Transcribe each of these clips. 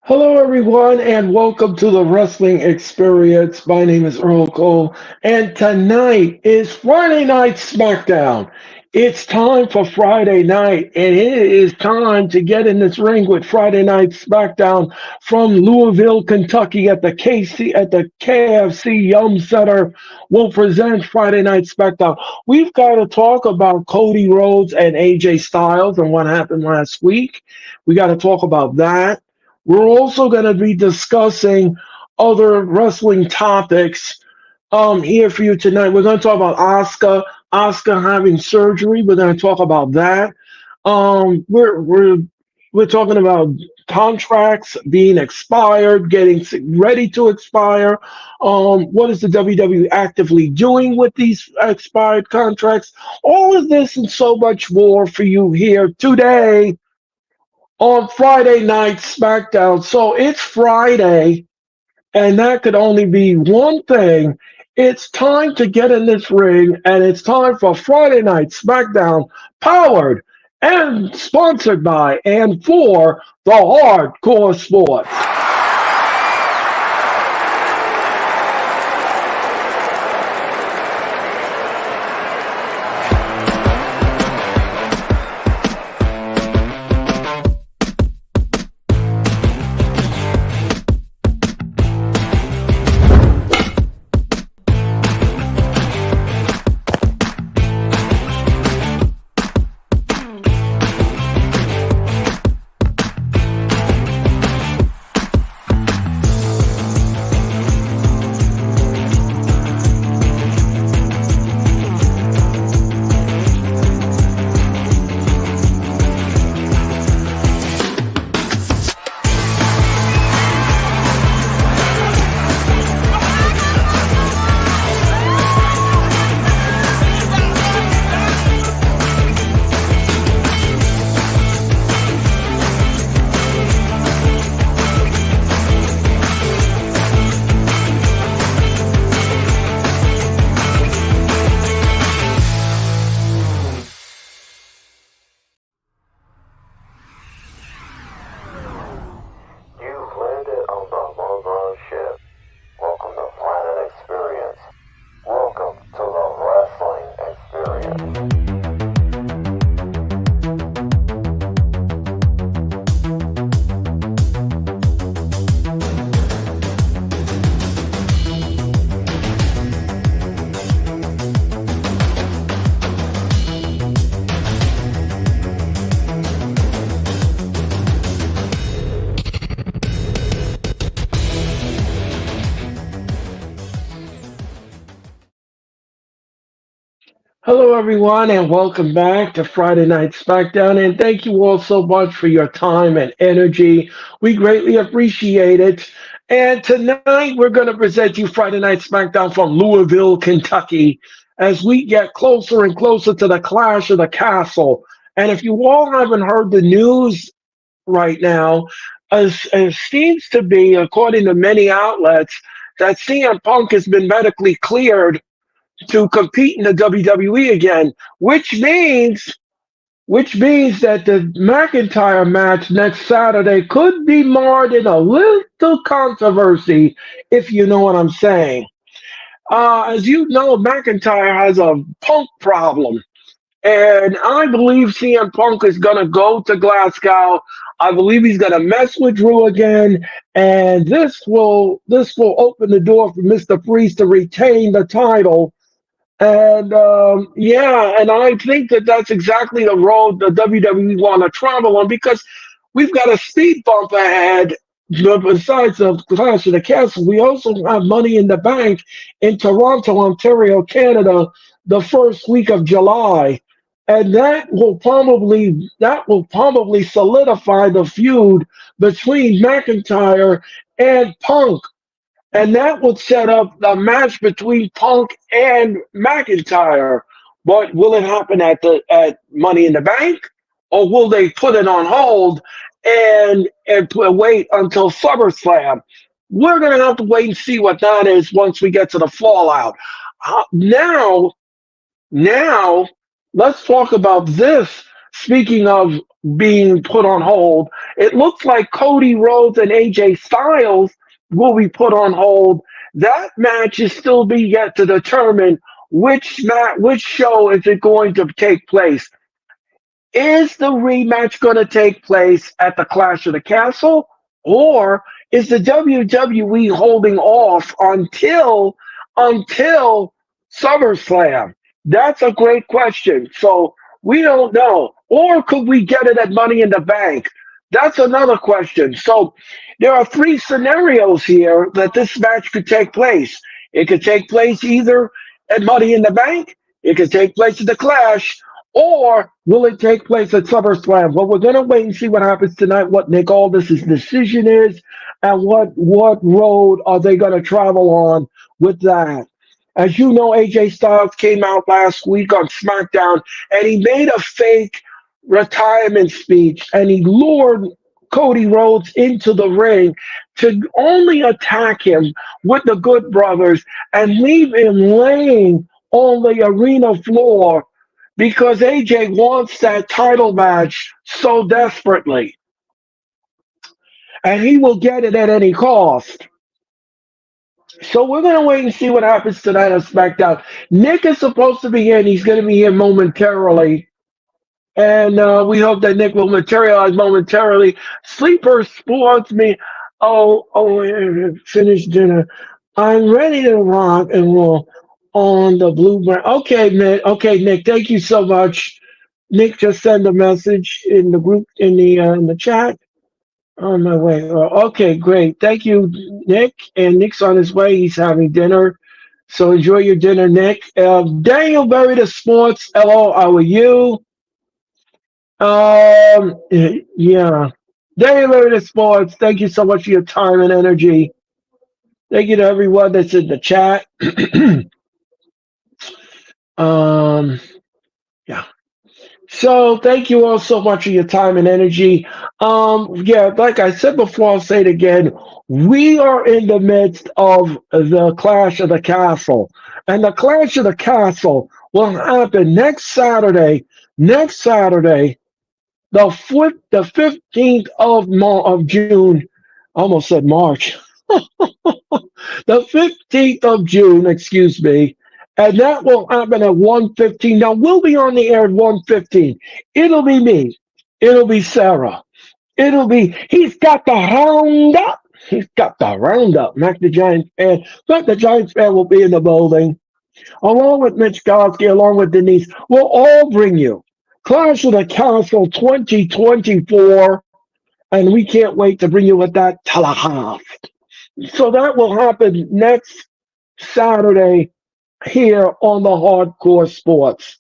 Hello, everyone, and welcome to the Wrestling Experience. My name is Earl Cole, and tonight is Friday Night Smackdown. It's time for Friday night, and it is time to get in this ring with Friday Night Smackdown from Louisville, Kentucky, at the KFC Yum Center. Will present Friday Night Smackdown. We've got to talk about Cody Rhodes and AJ Styles and what happened last week. We got to talk about that. We're also going to be discussing other wrestling topics here for you tonight. We're going to talk about Asuka having surgery. We're going to talk about that. We're talking about contracts being expired, getting ready to expire. What is the WWE actively doing with these expired contracts? All of this and so much more for you here today on Friday Night SmackDown. So it's Friday, and that could only be one thing. It's time to get in this ring, and it's time for Friday Night SmackDown, powered and sponsored by and for the Hardcore Sports. You've landed on the Longbow ship. Welcome to Planet Experience. Welcome to the Wrestling Experience. Hello, everyone, and welcome back to Friday Night SmackDown. And thank you all so much for your time and energy. We greatly appreciate it. And tonight, we're going to present you Friday Night SmackDown from Louisville, Kentucky, as we get closer and closer to the Clash of the Castle. And if you all haven't heard the news right now, as seems to be, according to many outlets, that CM Punk has been medically cleared to compete in the WWE again, which means that the McIntyre match next Saturday could be marred in a little controversy, if you know what I'm saying. As you know, McIntyre has a Punk problem, and I believe CM Punk is going to go to Glasgow. I believe he's going to mess with Drew again, and this will open the door for Mr. Priest to retain the title. And yeah, and I think that that's exactly the road the WWE want to travel on, because we've got a speed bump ahead. Besides the Clash of the Castle, we also have Money in the Bank in Toronto, Ontario, Canada, the first week of July, and that will probably solidify the feud between McIntyre and Punk, and that would set up the match between Punk and McIntyre. But will it happen at Money in the Bank, or will they put it on hold and wait until SummerSlam? We're gonna have to wait and see what that is once we get to the fallout. Now, now, let's talk about this. Speaking of being put on hold, It looks like Cody Rhodes and AJ Styles will be put on hold. That match is still being yet to determine which show is it going to take place. Is the rematch going to take place at the Clash of the Castle, or is the WWE holding off until SummerSlam? That's a great question. So we don't know. Or could we get it at Money in the Bank? That's another question. So there are three scenarios here that this match could take place. It could take place either at Money in the Bank, it could take place at the Clash, or will it take place at SummerSlam? Well, we're going to wait and see what happens tonight, what Nick Aldis's decision is, and what road are they going to travel on with that. As you know, AJ Styles came out last week on Smackdown, and he made a fake retirement speech, and he lured Cody Rhodes into the ring to only attack him with the Good Brothers and leave him laying on the arena floor because AJ wants that title match so desperately, and he will get it at any cost. So we're going to wait and see what happens tonight on SmackDown. Nick is supposed to be in. He's going to be here momentarily. And we hope that Nick will materialize momentarily. Sleeper Sports me. Finished dinner. I'm ready to rock and roll on the blue brand. Okay, Nick. Okay, Nick. Thank you so much. Nick just sent a message in the group in the chat. On my way. Okay, great. Thank you, Nick. And Nick's on his way. He's having dinner. So enjoy your dinner, Nick. Daniel Berry the Sports. Hello, how are you? Yeah. Daniel Berry the Sports. Thank you so much for your time and energy. Thank you to everyone that's in the chat. um, yeah. So thank you all so much for your time and energy. Yeah, like I said before, I'll say it again. We are in the midst of the Clash of the Castle, and the Clash of the Castle will happen next Saturday. Next Saturday, the 15th of June. I almost said March. The 15th of June, excuse me, and that will happen at 1:15. Now, we'll be on the air at 1:15. It'll be me. It'll be Sarah. He's got the roundup. He's got the roundup. Mac the Giants fan. Mac the Giants fan will be in the building, along with Mitch Gosky, along with Denise. We'll all bring you Clash of the Castle 2024, and we can't wait to bring you with that telehouse. So that will happen next Saturday here on the Hardcore Sports.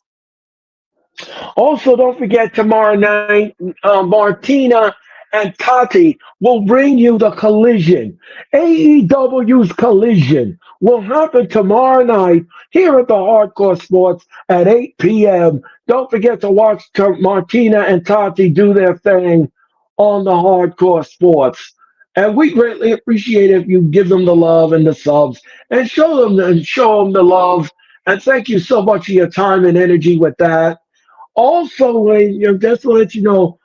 Also, don't forget tomorrow night, Martina and Tati will bring you the Collision. AEW's Collision will happen tomorrow night here at the Hardcore Sports at 8 p.m. Don't forget to watch Martina and Tati do their thing on the Hardcore Sports. And we greatly appreciate if you give them the love and the subs and show them the love. And thank you so much for your time and energy with that. Also, just to let you know,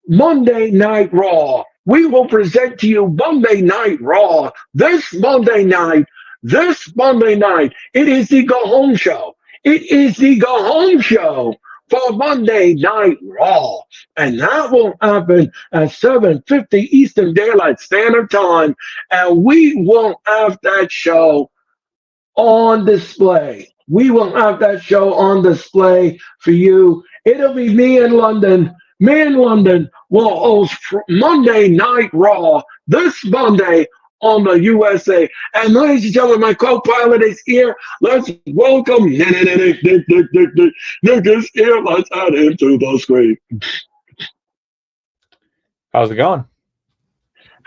Monday Night Raw. We will present to you Monday Night Raw this Monday night. This Monday night. It is the go home show. It is the go home show for Monday Night Raw. And that will happen at 7:50 Eastern Daylight Standard Time. And we will have that show on display. We will have that show on display for you. It'll be me in London. Me in London will host Monday Night Raw this Monday on the USA. And ladies and gentlemen, my co-pilot is here. Let's welcome Nick is here. Let's add him to the screen. How's it going?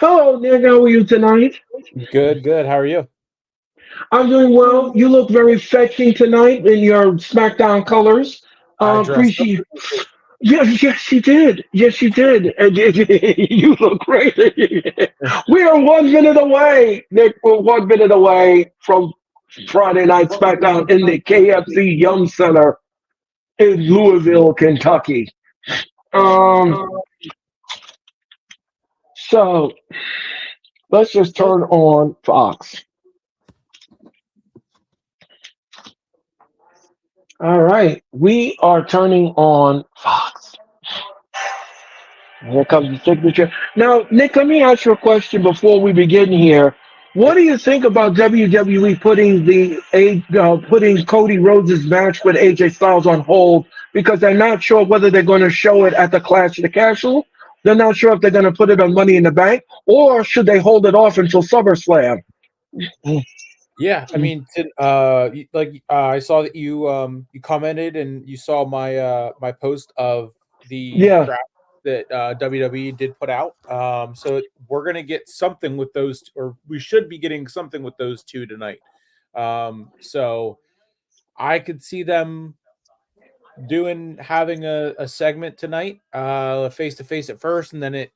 Hello, Nick. How are you tonight? Good, good. How are you? I'm doing well. You look very fetching tonight in your SmackDown colors. Appreciate. Yes, you did. Yes, you did. And you look great. We are 1 minute away, Nick. We're 1 minute away from Friday Night SmackDown in the KFC Yum Center in Louisville, Kentucky. So let's just turn on Fox. All right, we are turning on Fox. Here comes the signature. Now, Nick, let me ask you a question before we begin here. What Yep. do you think about WWE putting Cody Rhodes' match with AJ Styles on hold because they're not sure whether they're going to show it at the Clash of the Castle? They're not sure if they're going to put it on Money in the Bank, or should they hold it off until SummerSlam? Yeah, I mean, I saw that you commented and you saw my my post of the Yeah. graph that WWE did put out. So we're gonna get something with those, or we should be getting something with those two tonight. So I could see them doing having a segment tonight, face to face at first, and then it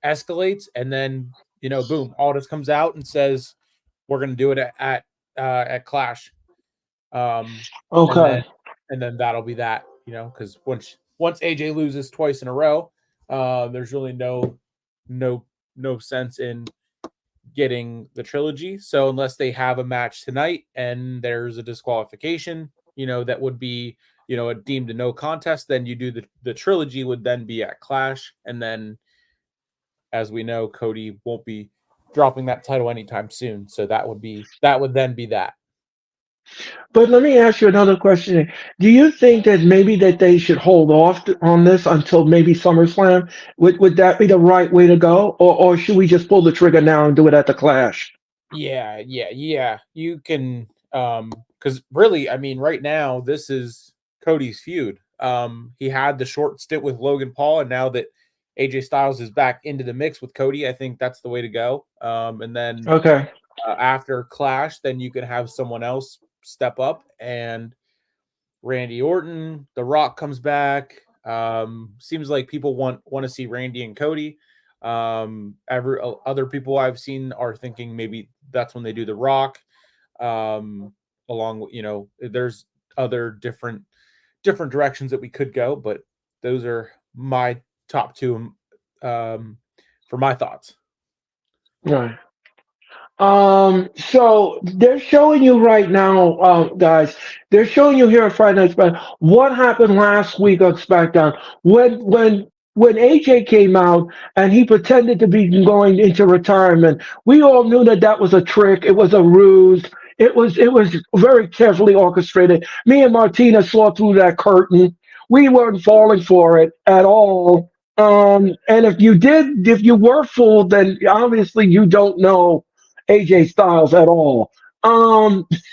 escalates, and then boom, Aldis comes out and says we're going to do it at Clash, um, and then Okay. that'll be that, because once AJ loses twice in a row, there's really no no sense in getting the trilogy. So unless they have a match tonight and there's a disqualification, that would be deemed a no contest, then you do the trilogy would then be at Clash, and then as we know, Cody won't be dropping that title anytime soon. So that would then be that. But let me ask you another question. Do you think that maybe that they should hold off on this until maybe SummerSlam? Would that be the right way to go, or should we just pull the trigger now and do it at the Clash? Yeah. You can because really, I mean, right now this is Cody's feud. He had the short stint with Logan Paul, and now that AJ Styles is back into the mix with Cody, I think that's the way to go. And then Okay. after Clash, then you can have someone else step up, and Randy Orton, The Rock comes back. Seems like people want to see Randy and Cody. Every other people I've seen are thinking maybe that's when they do The Rock. Along with there's other different directions that we could go, but those are my top two for my thoughts. Right. So they're showing you right now, guys. They're showing you here at Friday Night SmackDown what happened last week on SmackDown when AJ came out and he pretended to be going into retirement. We all knew that that was a trick. It was a ruse. It was very carefully orchestrated. Me and Martina saw through that curtain. We weren't falling for it at all. And if you were fooled, then obviously you don't know AJ Styles at all.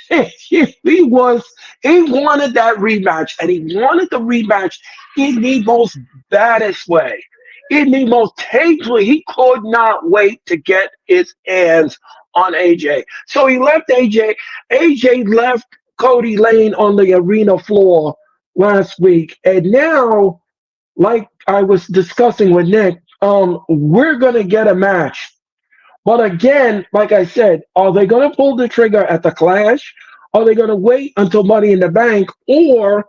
He was he wanted that rematch, and he wanted the rematch in the most baddest way, in the most tasteful. He could not wait to get his hands on AJ. So he left AJ. AJ left Cody Lane on the arena floor last week, and now, like I was discussing with Nick, we're gonna get a match, but again, like I said, are they going to pull the trigger at the Clash? Are they going to wait until Money in the Bank, or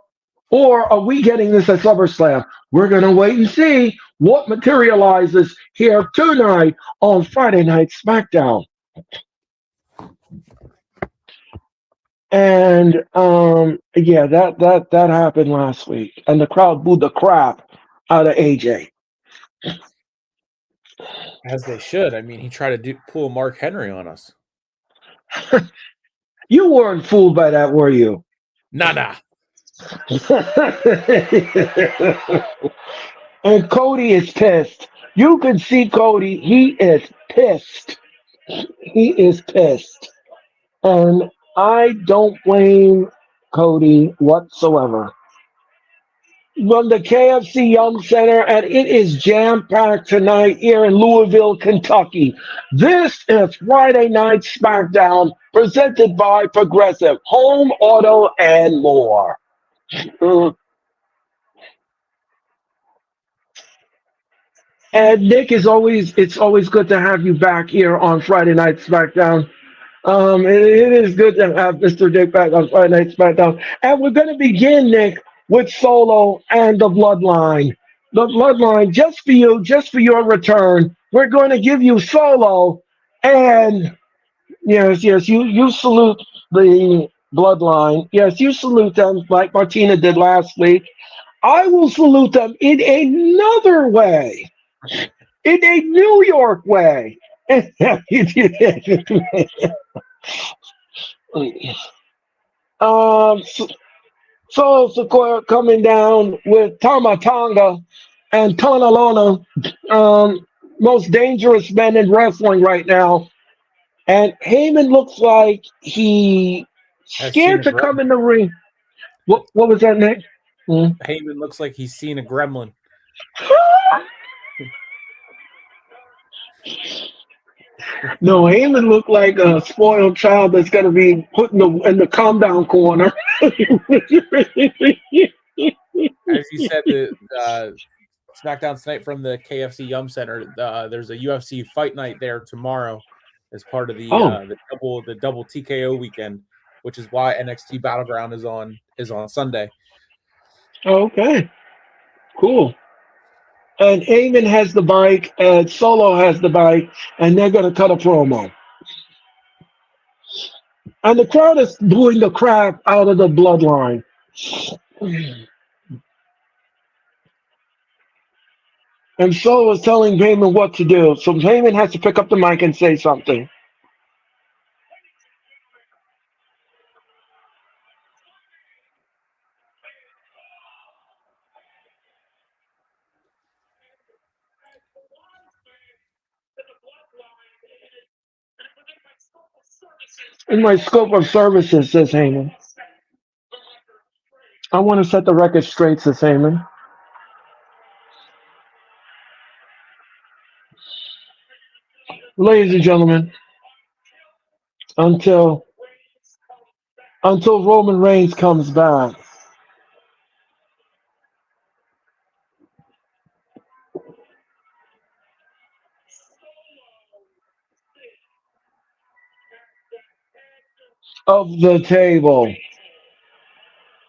are we getting this at SummerSlam? We're going to wait and see what materializes here tonight on Friday Night SmackDown. And yeah, that happened last week, and the crowd booed the crap out of AJ. As they should. I mean, he tried to pull Mark Henry on us. You weren't fooled by that, were you? Nah. And Cody is pissed. You can see Cody. He is pissed. He is pissed. And I don't blame Cody whatsoever. From the KFC Yum Center, and it is jam packed tonight here in Louisville, Kentucky. This is Friday Night SmackDown, presented by Progressive Home, Auto, and more. Mm. And Nick, it's always good to have you back here on Friday Night SmackDown. It is good to have Mr. Dick back on Friday Night SmackDown. And we're going to begin, Nick, with Solo and the Bloodline. the bloodline, just for you, just for your return. We're going to give you Solo, and yes, yes, you salute the bloodline. Yes, you salute them like Martina did last week. I will salute them in another way, in a New York way. So, so Sequoia coming down with Tamatanga and Tonalona, most dangerous men in wrestling right now. And Heyman looks like he Has seen scared a to come gremlin. in the ring. What was that, Nick? Hmm. Heyman looks like he's seen a gremlin. No, Heyman looked like a spoiled child that's gonna be put in the calm down corner. As you said, the SmackDown tonight from the KFC Yum Center. There's a UFC fight night there tomorrow as part of Oh, the double TKO weekend, which is why NXT Battleground is on Sunday. okay, cool. And Heyman has the bike, and Solo has the bike, and they're gonna cut a promo. And the crowd is booing the crap out of the bloodline. And Solo is telling Heyman what to do. So Heyman has to pick up the mic and say something. In my scope of services, says Heyman. I want to set the record straight, says Heyman. Ladies and gentlemen, until Roman Reigns comes back, of the table.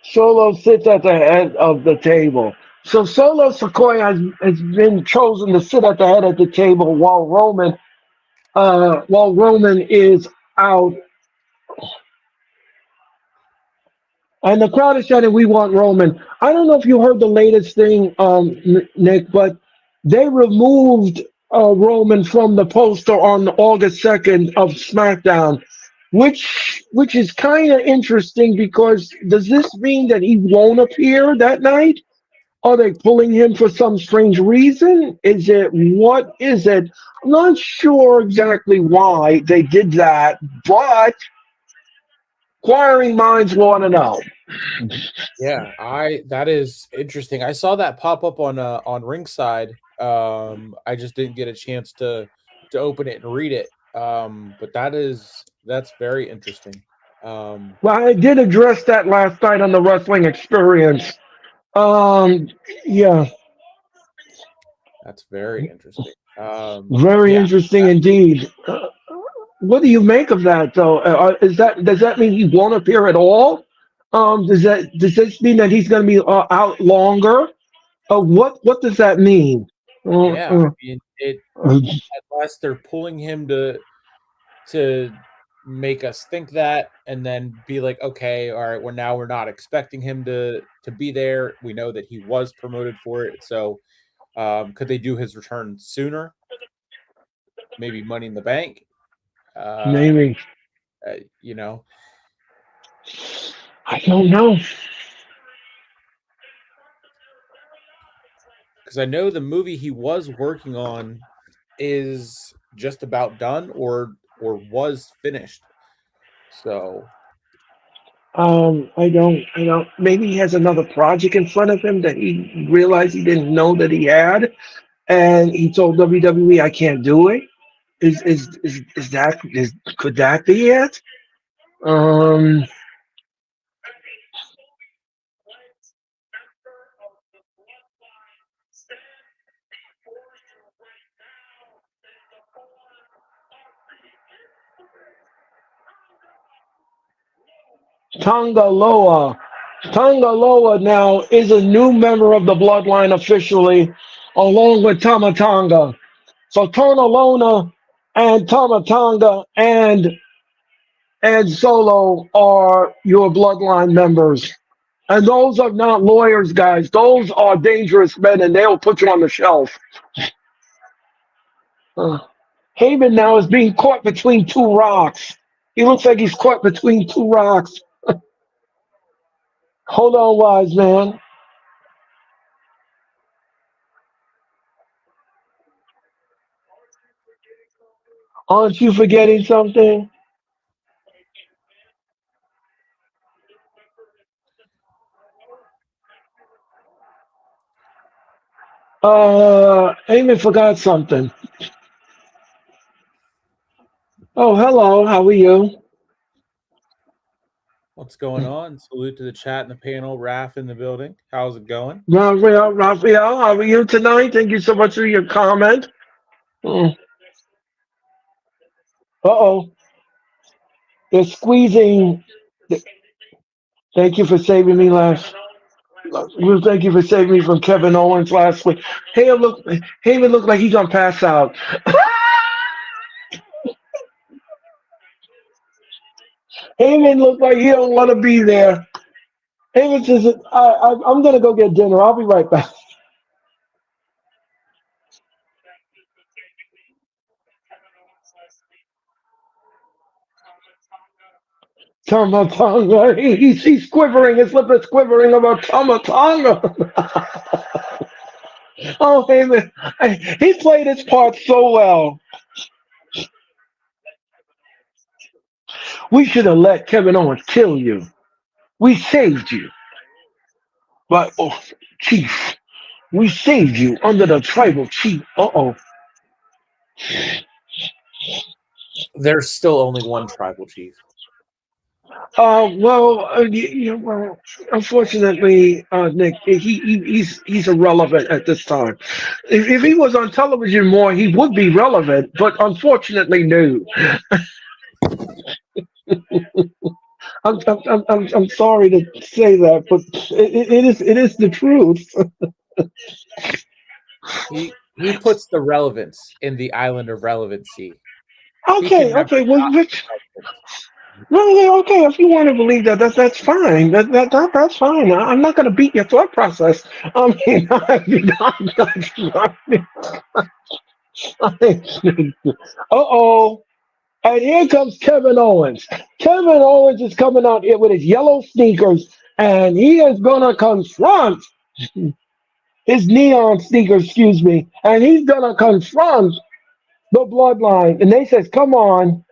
Solo sits at the head of the table. So Solo Sequoia has been chosen to sit at the head of the table while Roman is out. And the crowd is shouting, "We want Roman." I don't know if you heard the latest thing, Nick, but they removed Roman from the poster on August 2nd of SmackDown, which is kind of interesting because does this mean that he won't appear that night? Are they pulling him for some strange reason? Is it what is it? I'm not sure exactly why they did that, but inquiring minds want to know. Yeah, I that is interesting. I saw that pop up on Ringside. I just didn't get a chance to open it and read it. But that's very interesting. Um, Well, I did address that last night on the wrestling experience. Um, yeah, that's very interesting. very Yeah, interesting indeed. What do you make of that, though? Is that does that mean he won't appear at all? Does this mean that he's going to be out longer? What does that mean? Uh, yeah. I uh, mean, it uh, unless they're pulling him to make us think that, and then be like, okay, all right, we're not expecting him to be there. We know that he was promoted for it, so could they do his return sooner? Maybe Money in the Bank. Uh, Maybe you know, I don't know. because I know the movie he was working on is just about done or was finished. So I don't. Maybe he has another project in front of him that he realized he didn't know that he had, and he told WWE, "I can't do it." Is that is could that be it? Um, Tongaloa. Tonga Loa now is a new member of the bloodline officially, along with Tama Tonga. So Tona Lona and Tama Tonga and Solo are your bloodline members. And those are not lawyers, guys. Those are dangerous men, and they'll put you on the shelf. Uh, Heyman now is being caught between two rocks. He looks like he's caught between two rocks. Hold on, wise man. Aren't you forgetting something? Heyman forgot something. Oh, hello. How are you? What's going on? Salute to the chat and the panel. Raph in the building. How's it going? Raphael, how are you tonight? Thank you so much for your comment. Uh oh. They're squeezing. Thank you for saving me last. Well, thank you for saving me from Kevin Owens last week. Heyman looked like he's gonna pass out. Heyman looked like he don't want to be there. Heyman says, I'm gonna go get dinner. I'll be right back. Tamatanga. He's quivering. His lip is quivering about Tamatanga. Oh, Heyman. He played his part so well. We should have let Kevin Owens kill you. We saved you. But, oh, Chief, we saved you under the tribal chief. Uh-oh. There's still only one tribal chief. Well, unfortunately, Nick, he's irrelevant at this time. If he was on television more, he would be relevant. But unfortunately, no. I'm sorry to say that, but it is the truth. He puts the relevance in the island of relevancy. Okay. Well, okay. If you want to believe that, that's fine. That's fine. I'm not going to beat your thought process. I mean, uh-oh. And here comes Kevin Owens. Kevin Owens is coming out here with his yellow sneakers, and he is going to confront his neon sneakers, excuse me, and he's going to confront the bloodline. And they says, come on.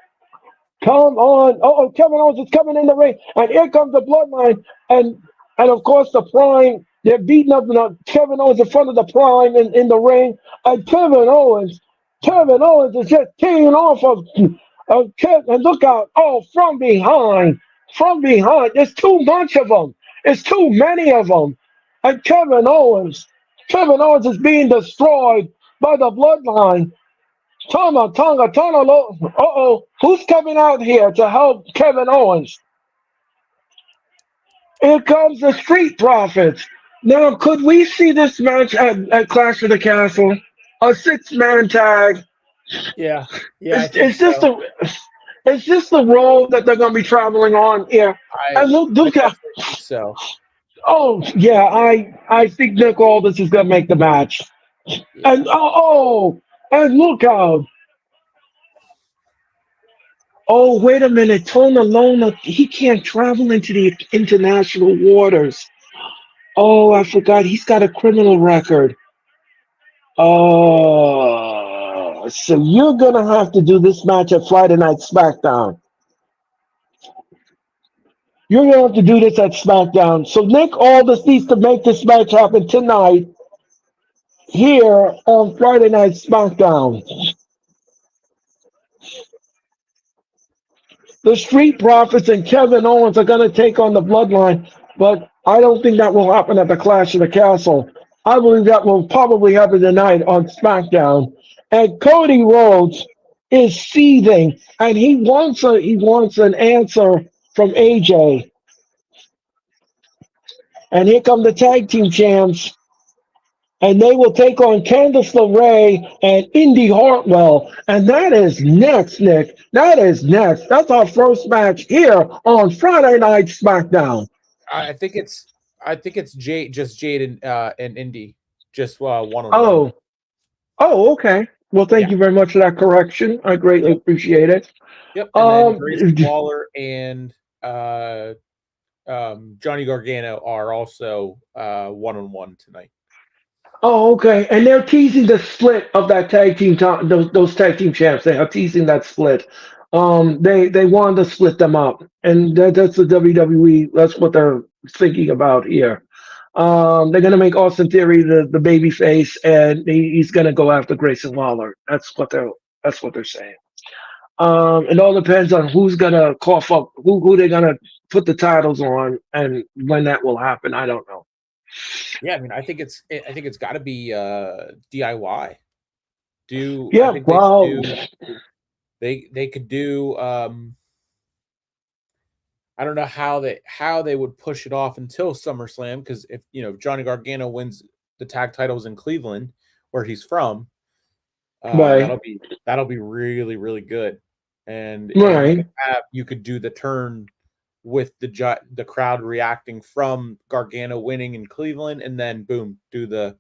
Come on. Oh, Kevin Owens is coming in the ring. And here comes the bloodline. And of course, the Prime, they're beating up Kevin Owens in front of the Prime in the ring. And Kevin Owens is just teeing off of Kevin. And look out. Oh, from behind. From behind. There's too much of them. There's too many of them. And Kevin Owens is being destroyed by the bloodline. Tonga, uh-oh. Who's coming out here to help Kevin Owens? Here comes the Street Profits. Now, could we see this match at Clash of the Castle? A six-man tag. Yeah. It's just the road that they're going to be traveling on here. And look at. So. Oh, yeah, I think Nick Aldis is going to make the match. Yeah. And, and look out. Oh, wait a minute. Tona Lona, he can't travel into the international waters. Oh, I forgot. He's got a criminal record. Oh, so you're going to have to do this match at Friday Night Smackdown. You're going to have to do this at Smackdown. So Nick Aldis needs to make this match happen tonight here on Friday Night Smackdown. The Street Profits and Kevin Owens are going to take on the Bloodline, but I don't think that will happen at the Clash of the Castle. I believe that will probably happen tonight on SmackDown. And Cody Rhodes is seething, and he wants an answer from AJ. And here come the tag team champs. And they will take on Candice LeRae and Indy Hartwell. And that is next, Nick. That is next. That's our first match here on Friday Night SmackDown. I think it's just Jade and Indy, just one on one. Oh, oh, okay. Well, thank Yeah. you very much for that correction. I greatly Yep. appreciate it. Yep. And then Um, Grayson Waller and Johnny Gargano are also one on one tonight. oh, okay. And they're teasing the split of that tag team. Those tag team champs. They are teasing that split. They wanted to split them up, and that's the WWE. That's what they're thinking about here. They're gonna make Austin Theory the baby face, and he's gonna go after Grayson Waller. That's what they're saying. It all depends on who's gonna cough up who they're gonna put the titles on, and when that will happen. I don't know. Yeah, I mean, I think it's got to be DIY. I Yeah, think they should well, do they could do I don't know how they would push it off until SummerSlam, because if Johnny Gargano wins the tag titles in Cleveland, where he's from, right, that'll be really really good, and right. you could do the turn with the crowd reacting from Gargano winning in Cleveland, and then boom, do the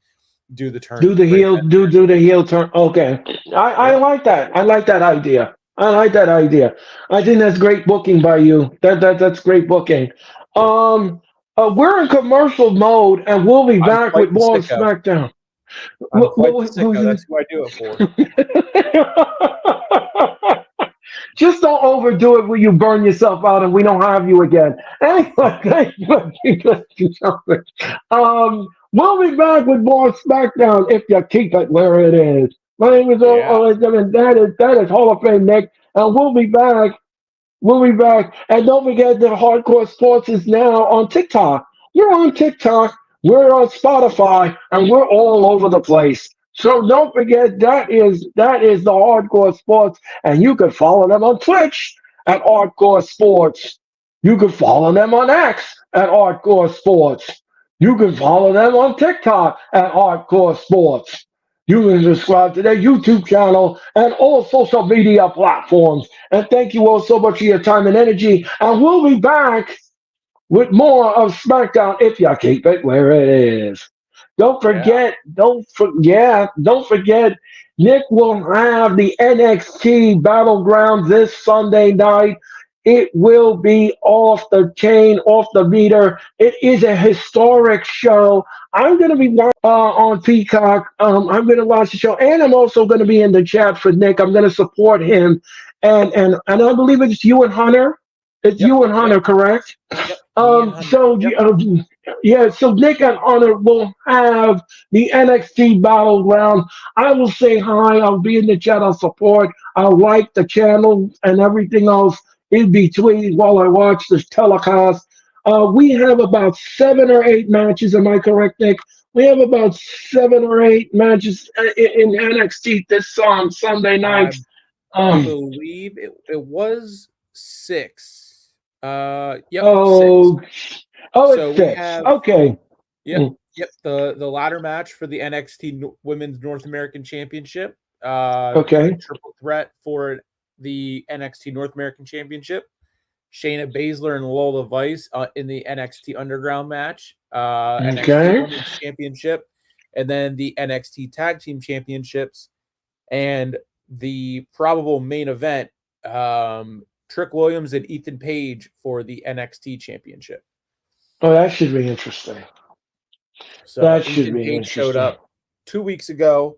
turn right then. Do the heel turn. Okay, I Yep. like that. I like that idea. I like that idea. I think that's great booking by you. That's great booking. Um, we're in commercial mode, and we'll be I'm back quite with the more sicko. SmackDown. I'm quite the sicko. That's who I do it for. Just don't overdo it where you burn yourself out and we don't have you again. Anyway, we'll be back with more SmackDown if you keep it where it is. My name is Yeah. that is Hall of Fame Nick, and we'll be back. We'll be back. And don't forget that Hardcore Sports is now on TikTok. We're on TikTok, we're on Spotify, and we're all over the place. So don't forget that is the Hardcore Sports, and you can follow them on Twitch at Hardcore Sports. You can follow them on X at Hardcore Sports. You can follow them on TikTok at Hardcore Sports. You can subscribe to their YouTube channel and all social media platforms. And thank you all so much for your time and energy. And we'll be back with more of SmackDown if you keep it where it is. Yeah. Don't forget, Nick will have the NXT Battleground this Sunday night. It will be off the chain, off the meter. It is a historic show. I'm going to be on Peacock. I'm going to watch the show, and I'm also going to be in the chat for Nick. I'm going to support him, and I believe it's you and Hunter. It's Yep. you and Yep. Hunter, correct? Yep. Me and Hunter. Yep. Yeah, so Nick and Honor will have the NXT Battleground. I will say hi. I'll be in the chat. I'll support. I'll like the channel and everything else in between while I watch this telecast. We have about 7 or 8 matches. Am I correct, Nick? We have about 7 or 8 matches in NXT this Sunday I night. Um, believe it was 6. Yep, 6. oh, it's So we six. have Okay. yep, Mm, yep, the ladder match for the NXT Women's North American Championship, a okay. triple threat for the NXT North American Championship. Shayna Baszler and Lola Vice in the NXT Underground match, NXT Okay. Women's Championship, and then the NXT Tag Team Championships, and the probable main event, Trick Williams and Ethan Page for the NXT Championship. Oh, that should be interesting. So That should Ethan be Page showed interesting. up 2 weeks ago,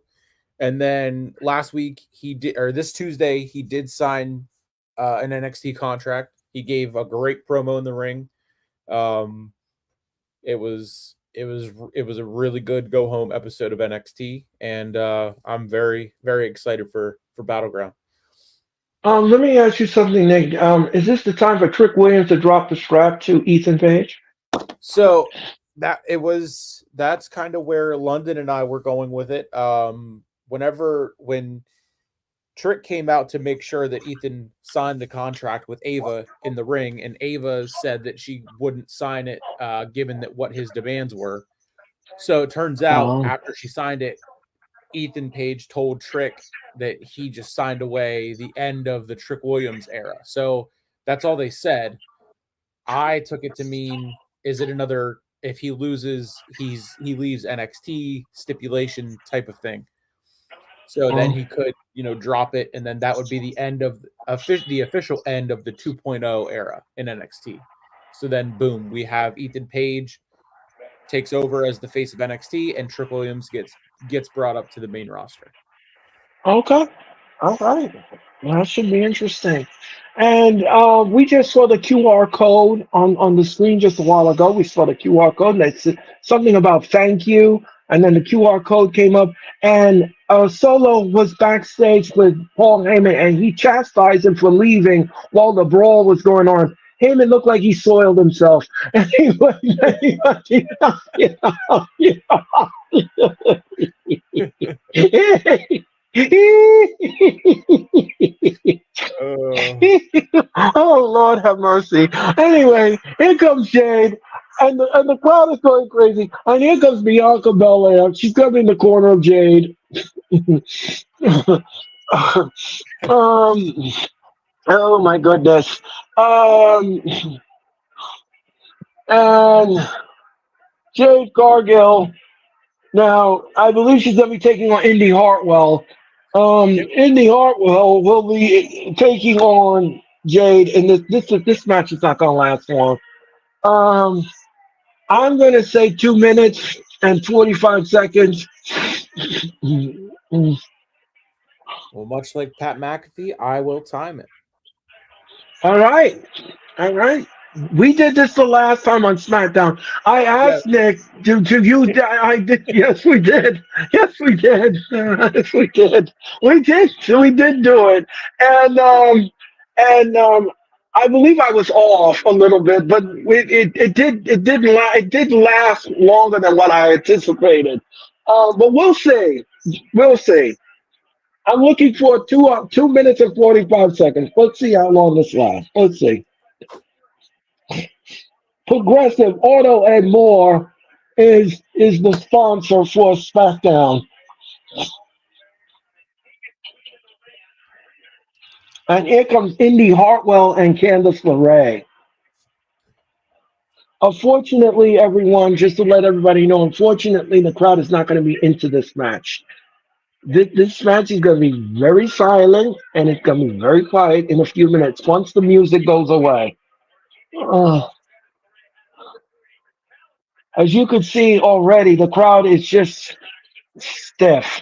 and then last week this Tuesday he did sign an NXT contract. He gave a great promo in the ring. Um, it was a really good go home episode of NXT, and I'm very very excited for Battleground. Let me ask you something, Nick. Is this the time for Trick Williams to drop the strap to Ethan Page? So that's kind of where London and I were going with it. When Trick came out to make sure that Ethan signed the contract with Ava in the ring, and Ava said that she wouldn't sign it, given that what his demands were. So it turns out Um, after she signed it, Ethan Page told Trick that he just signed away the end of the Trick Williams era. So that's all they said. I took it to mean, is it another, if he loses, he leaves NXT stipulation type of thing. So then he could, drop it, and then that would be the end of the official end of the 2.0 era in NXT. So then, boom, we have Ethan Page takes over as the face of NXT, and Trick Williams gets brought up to the main roster. okay. All right. That should be interesting. And we just saw the QR code on the screen just a while ago. We saw the QR code and it's something about thank you. And then the QR code came up, and Solo was backstage with Paul Heyman, and he chastised him for leaving while the brawl was going on. Heyman looked like he soiled himself. And he was, oh Lord have mercy. Anyway, here comes Jade, and the crowd is going crazy. And here comes Bianca Belair. She's coming in the corner of Jade. Oh my goodness. And Jade Cargill. Now, I believe she's going to be taking on Indy Hartwell. Indy Hartwell will be taking on Jade, and this match is not going to last long. I'm going to say 2 minutes and 45 seconds. Well, much like Pat McAfee, I will time it. All right. We did this the last time on SmackDown. I asked Nick to use. I did. Yes, we did. Yes, we did. Yes, we did. We did. We did do it. And I believe I was off a little bit, but it did last longer than what I anticipated. But we'll see. We'll see. I'm looking for 2 minutes and 45 seconds. Let's see how long this lasts. Let's see. Progressive Auto and More is the sponsor for SmackDown. And here comes Indy Hartwell and Candice LeRae. Unfortunately, everyone, just to let everybody know, unfortunately, the crowd is not going to be into this match. This match is going to be very silent, and it's going to be very quiet in a few minutes once the music goes away. As you can see already, the crowd is just stiff.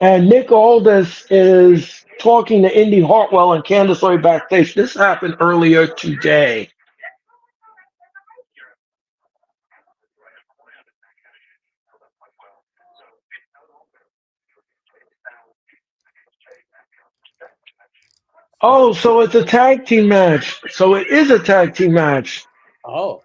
And Nick Aldis is talking to Indy Hartwell and Candice LeRae backstage. This happened earlier today. Oh, so it's a tag team match. So it is a tag team match. Oh.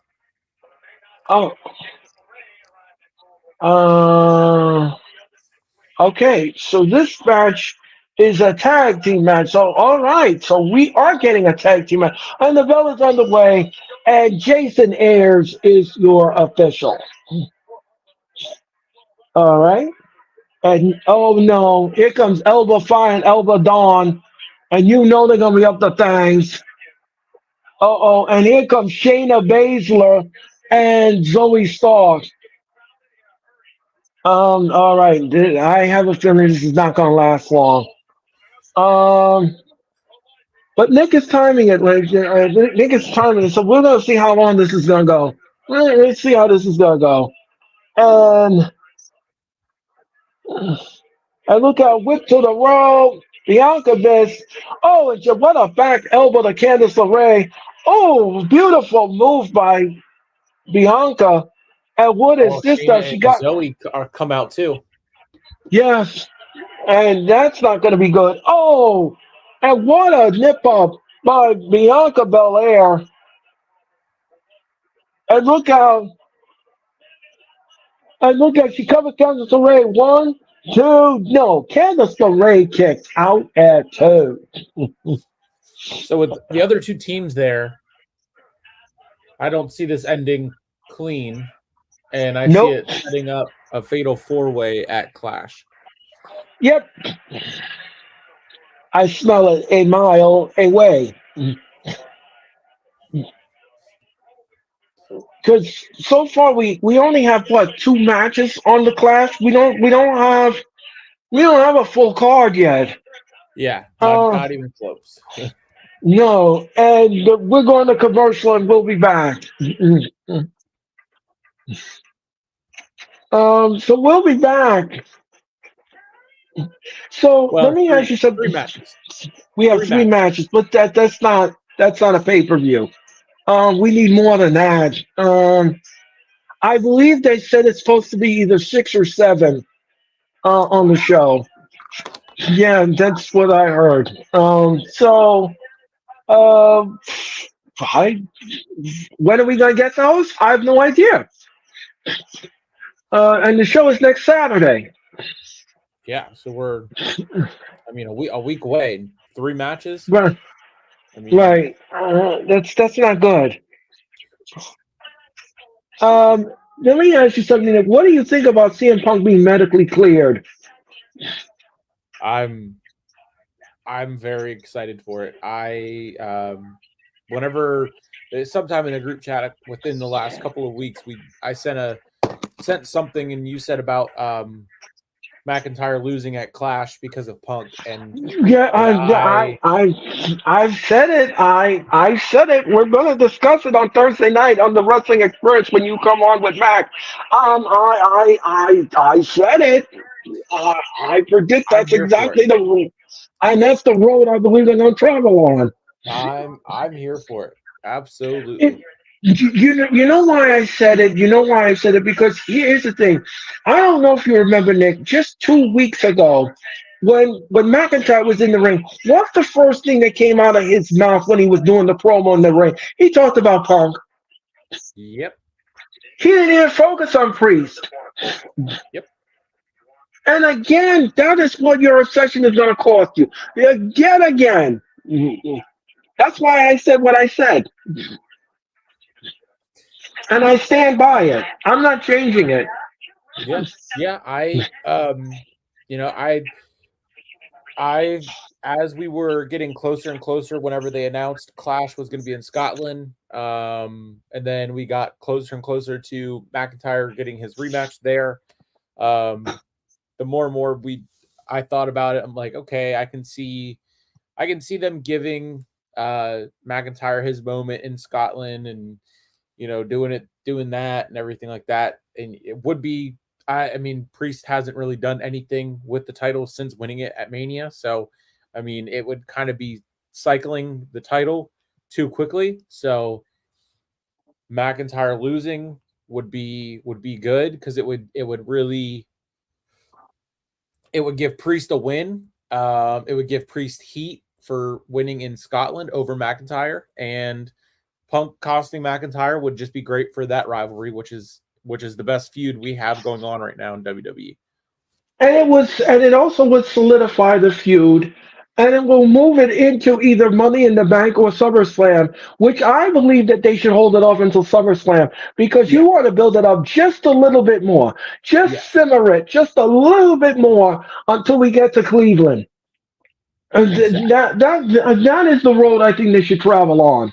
Okay, so this match is a tag team match. So, all right, so we are getting a tag team match. And the bell is underway, and Jason Ayers is your official. All right. And, oh, no, here comes Elba Fire and Elba Dawn, and you know they're going to be up to things. Uh-oh, and here comes Shayna Baszler and Zoe Stark. All right. I have a feeling this is not going to last long. But Nick is timing it. Nick is timing it, so we're going to see how long this is going to go. Let's see how this is going to go. And look out, whip to the rope. Bianca missed. Oh, and what a back elbow to Candice LeRae. Oh, beautiful move by Bianca. And what is this? Shayna She and got Zoe come out too. yes, and that's not going to be good. Oh, and what a nip up by Bianca Belair. And look how And look at she covers Candice LeRae. One, two, no. Candice LeRae kicks out at two. So with the other two teams there, I don't see this ending clean, and I see Nope. it setting up a fatal four-way at Clash. Yep. I smell it a mile away. Because so far we only have what, two matches on the Clash. We don't have a full card yet. Yeah, not Uh not even close. no, and we're going to commercial and we'll be back. So we'll be back. So let Well, me ask three you three something. matches. We have Three three matches. matches, but that's not a pay per view. We need more than that. I believe they said it's supposed to be either six or seven on the show. Yeah, that's what I heard. Uh, I, when are we gonna get those? I have no idea. And the show is next Saturday. Yeah, so we're a week away. Three matches. Right, I mean, right. That's not good. Um, Let me ask you something. Nick. What do you think about CM Punk being medically cleared? I'm I'm very excited for it. Whenever sometime in a group chat within the last couple of weeks, I sent something and you said about McIntyre losing at Clash because of Punk Yeah, and I've said it. I said it. We're going to discuss it on Thursday night on the Wrestling Experience when you come on with Mac. I said it. I predict I'm that's here for it. exactly and that's the road I believe they're going to travel on. I'm here for it. It, Absolutely. you know why I said it. You know why I said it because here's the thing. I don't know if you remember Nick. Just 2 weeks ago, when McIntyre was in the ring, what's the first thing that came out of his mouth when he was doing the promo in the ring? He talked about Punk. Yep. He didn't even focus on Priest. Yep. And again, that is what your obsession is going to cost you. Again. That's why I said what I said. And I stand by it. I'm not changing it. Yeah. Yeah. I as we were getting closer and closer, whenever they announced Clash was going to be in Scotland, and then we got closer and closer to McIntyre getting his rematch there. The more and more I thought about it, I'm like, okay, I can see them giving McIntyre his moment in Scotland, and doing that and everything like that. And it would be, I mean, Priest hasn't really done anything with the title since winning it at Mania. So, I mean, it would kind of be cycling the title too quickly. So McIntyre losing would be good because it would give Priest a win. It would give Priest heat for winning in Scotland over McIntyre, and Punk costing McIntyre would just be great for that rivalry, which is the best feud we have going on right now in WWE. And it also would solidify the feud, and it will move it into either Money in the Bank or SummerSlam, which I believe that they should hold it off until SummerSlam because Yeah. you want to build it up just a little bit more, just Yes. simmer it just a little bit more until we get to Cleveland. And Exactly. that is the road I think they should travel on.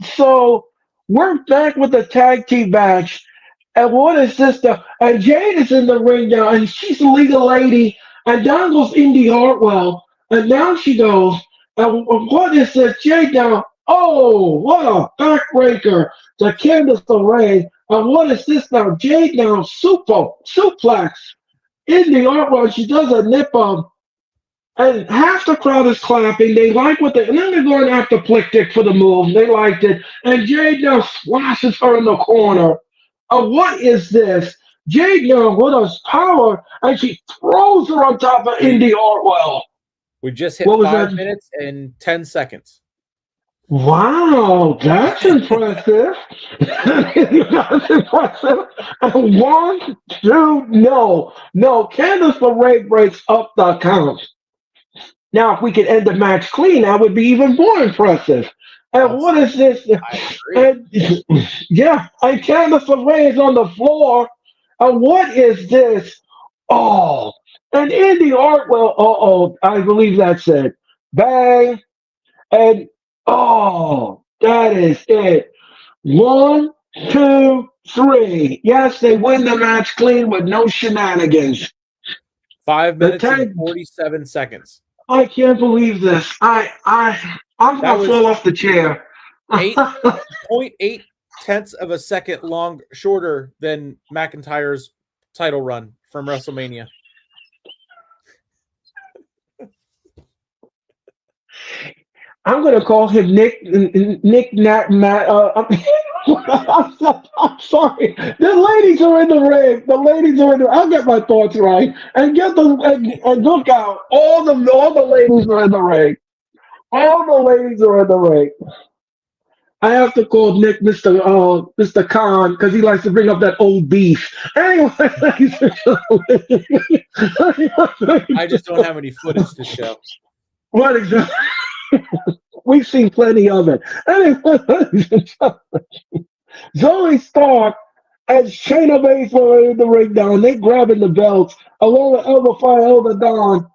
So we're back with the tag team match. And what is this stuff? And Jade is in the ring now, and she's a legal lady. And down goes Indy Hartwell. And now she goes, and what is this? Jade now, oh, what a backbreaker to Candice LeRae. And what is this now? Jade now, suplex. Indy Hartwell, she does a nip up. And half the crowd is clapping. They like what they, and then they're going after Plictic for the move. They liked it. And Jade now splashes her in the corner. What is this? Jade now with us power, and she throws her on top of We Indy Hartwell. we just hit What was that? 5 minutes and 10 seconds. Wow, that's impressive. That's impressive. And one, two, no. Candice LeRae breaks up the count. Now, if we could end the match clean, that would be even more impressive. And what is this? I agree. And, yeah, and Candice LeRae is on the floor. And what is this? Oh, and Indy Artwell. I believe that's it. Bang. And that is it. One, two, three. Yes, they win the match clean with no shenanigans. 5 The minutes and tag. 47 seconds. I can't believe this. I'm That gonna was fall off the chair. 8.8 tenths of a second shorter than McIntyre's title run from WrestleMania. I'm gonna call him Nick Nat Matt. I'm sorry. The ladies are in the ring. The ladies are in the. I'll get my thoughts right and get the and look out. All the ladies are in the ring. All the ladies are in the ring. I have to call Nick Mr. Khan because he likes to bring up that old beef. Anyway, I just don't have any footage to show. what exactly? We've seen plenty of it. Anyway, Zoe Stark and Shayna Baszler in the ring down. They grabbing the belts along with Elba Fire, Elba Dawn.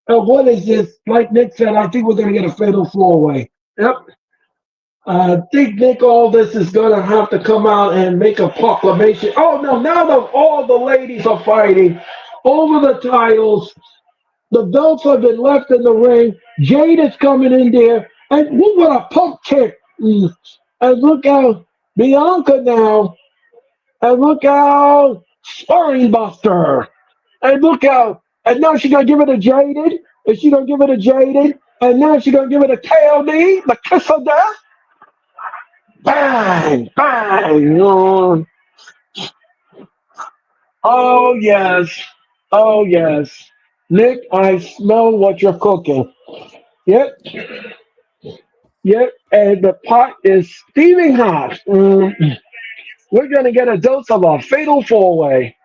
And what is this? Like Nick said, I think we're going to get a fatal four-way. Yep. I think Nick Aldis is going to have to come out and make a proclamation. Oh, no, now that all the ladies are fighting over the titles, the belts have been left in the ring. Jade is coming in there. And look what a pump kick. And look out, Bianca now. And look out, Sparring Buster. And look out. And now she's going to give it to Jaded. And she's going to give it to Jaded. And now she's going to give it to KLD, the kiss of death. Bang, bang. Oh, yes. Oh, yes. Nick, I smell what you're cooking. Yep. Yep. And the pot is steaming hot. We're going to get a dose of a fatal four-way.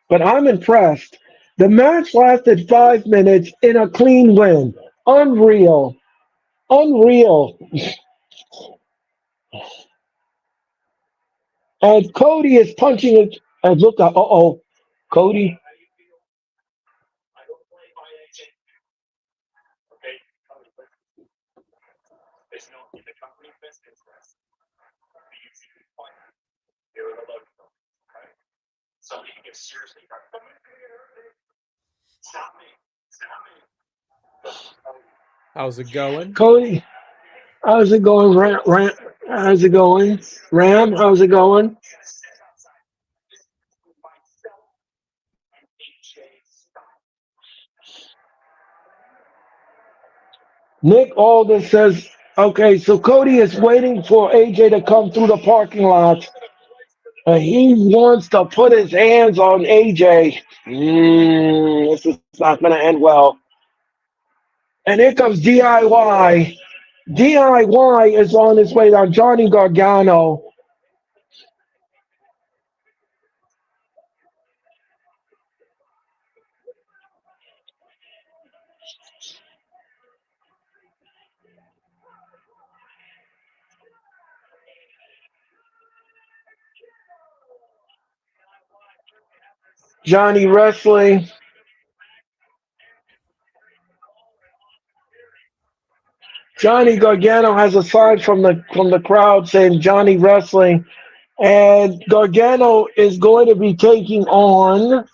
But I'm impressed. The match lasted 5 minutes in a clean win. Unreal. Unreal. And Cody is punching it. And look at, Cody. How's it going? Cody, how's it going? How's it going? Ram, how's it going? Nick Aldis says, okay, so Cody is waiting for AJ to come through the parking lot. And he wants to put his hands on AJ. This is not going to end well. And here comes DIY. DIY is on his way down. Johnny Gargano. Johnny Wrestling. Johnny Gargano has a sign from the crowd saying Johnny Wrestling. And Gargano is going to be taking on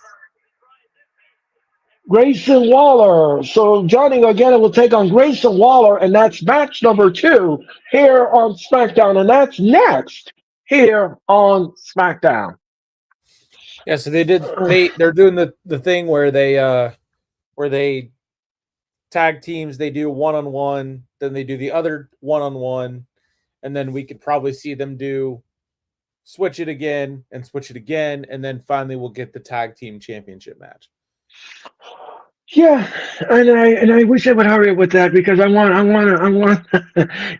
Grayson Waller. So Johnny Gargano will take on Grayson Waller, and that's match number 2 here on SmackDown. And that's next here on SmackDown. Yeah, so they're doing the thing where they tag teams, they do one-on-one, then they do the other one-on-one, and then we could probably see them switch it again, and then finally we'll get the tag team championship match. Yeah, and I wish I would hurry up with that because I want.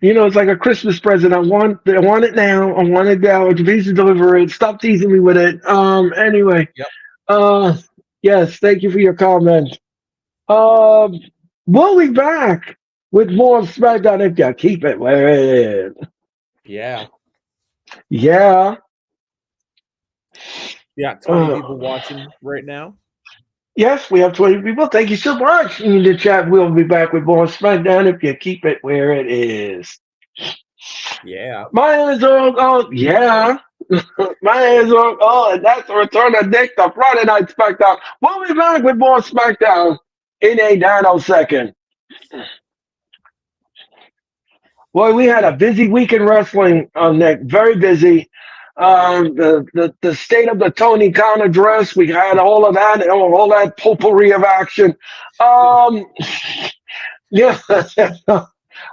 It's like a Christmas present. I want it now. I want it now. Please deliver it. Stop teasing me with it. Anyway. Yep. Uh. Yes. Thank you for your comment. Um. We'll be back with more of SmackDown if you keep it where it is. Yeah. Yeah. Yeah. 20 Uh, people watching right now. yes, we have 20 people. Thank you so much. In the chat, we'll be back with more SmackDown if you keep it where it is. Yeah. My hands are oh yeah. My hands are oh, and that's the return of Nick, the Friday Night SmackDown. We'll be back with more SmackDown in a nanosecond. Boy, we had a busy week in wrestling, Nick. Very busy. The state of the Tony Khan address, we had all of that, all that potpourri of action. Um, yeah.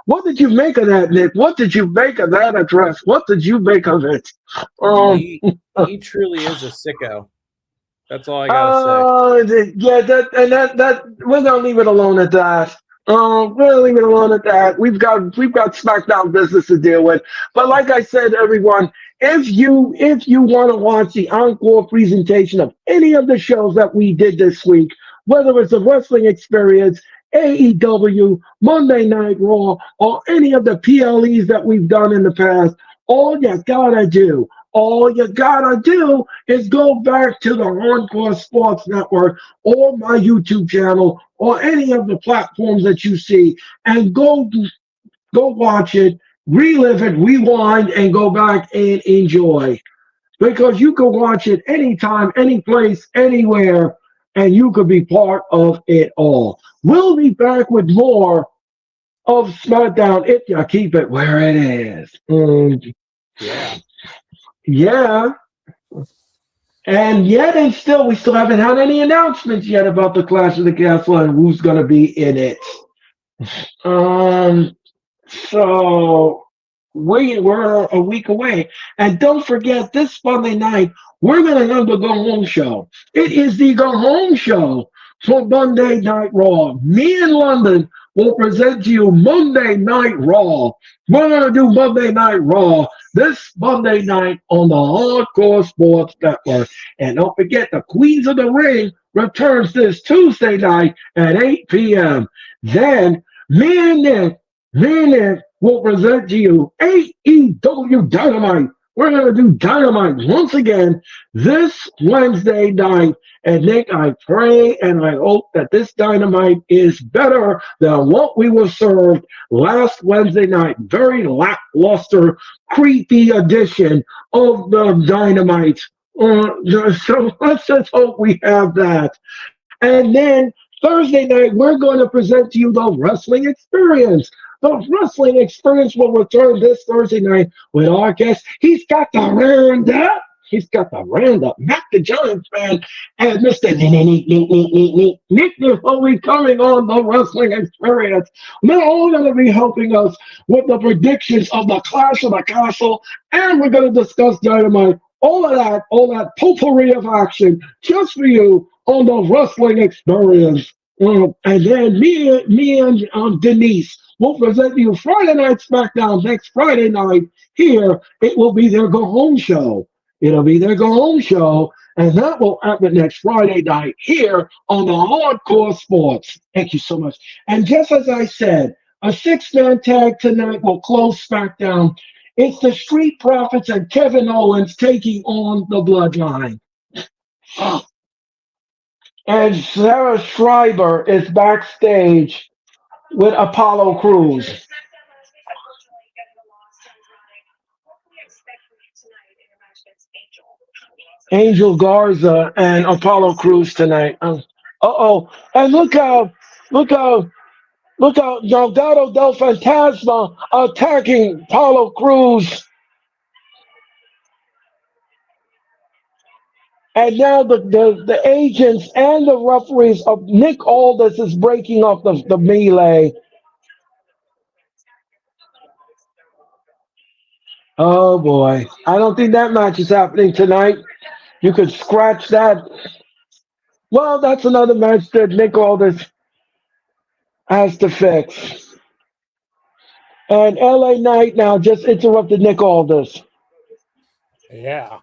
What did you make of that, Nick? What did you make of that address? What did you make of it? Um, He truly is a sicko. That's all I gotta say. yeah, that we're gonna leave it alone at that. We're gonna leave it alone at that. We've got SmackDown business to deal with. But like I said, everyone, if you want to watch the encore presentation of any of the shows that we did this week, whether it's a wrestling experience, AEW, Monday Night Raw, or any of the PLEs that we've done in the past, all you gotta do is go back to the Hardcore Sports Network or my YouTube channel or any of the platforms that you see and go watch it, relive it, rewind, and go back and enjoy. Because you can watch it anytime, any place, anywhere, and you could be part of it all. We'll be back with more of SmackDown if you keep it where it is. Yeah. Yeah. And yet, and still, we still haven't had any announcements yet about the Clash of the Castle and who's going to be in it. Um, so we're a week away, and don't forget this Monday night we're going to have the Go Home Show. It is the Go Home Show for Monday Night Raw. Me in London will present to you Monday Night Raw. We're going to do Monday Night Raw this Monday night on the Hardcore Sports Network. And don't forget, the Queens of the Ring returns this Tuesday night at 8 p.m. Then, me and Nick will present to you AEW Dynamite. We're going to do Dynamite once again this Wednesday night. And Nick, I pray and I hope that this Dynamite is better than what we were served last Wednesday night. Very lackluster, creepy edition of the Dynamite. So let's just hope we have that. And then Thursday night, we're going to present to you the Wrestling Experience. The Wrestling Experience will return this Thursday night with our guest. He's got the roundup. He's got the roundup. Matt the Giants fan and Mr. Nick will be coming on the Wrestling Experience. They're all going to be helping us with the predictions of the Clash of the Castle, and we're going to discuss Dynamite. All that potpourri of action just for you on the Wrestling Experience. And then me and Denise will present you Friday Night SmackDown next Friday night here. It will be their Go Home Show. It'll be their Go Home Show, and that will happen next Friday night here on the Hardcore Sports. Thank you so much. And just as I said, a six-man tag tonight will close SmackDown. It's the Street Profits and Kevin Owens taking on the Bloodline. And Sarah Schreiber is backstage with Apollo Crews. Angel Garza and Apollo Crews tonight. Uh-oh. And look out, Delgado Del Fantasma attacking Apollo Crews. And now the agents and the referees of Nick Aldis is breaking up the melee. Oh boy. I don't think that match is happening tonight. You could scratch that. Well, that's another match that Nick Aldis has to fix. And LA Knight now just interrupted Nick Aldis. Yeah.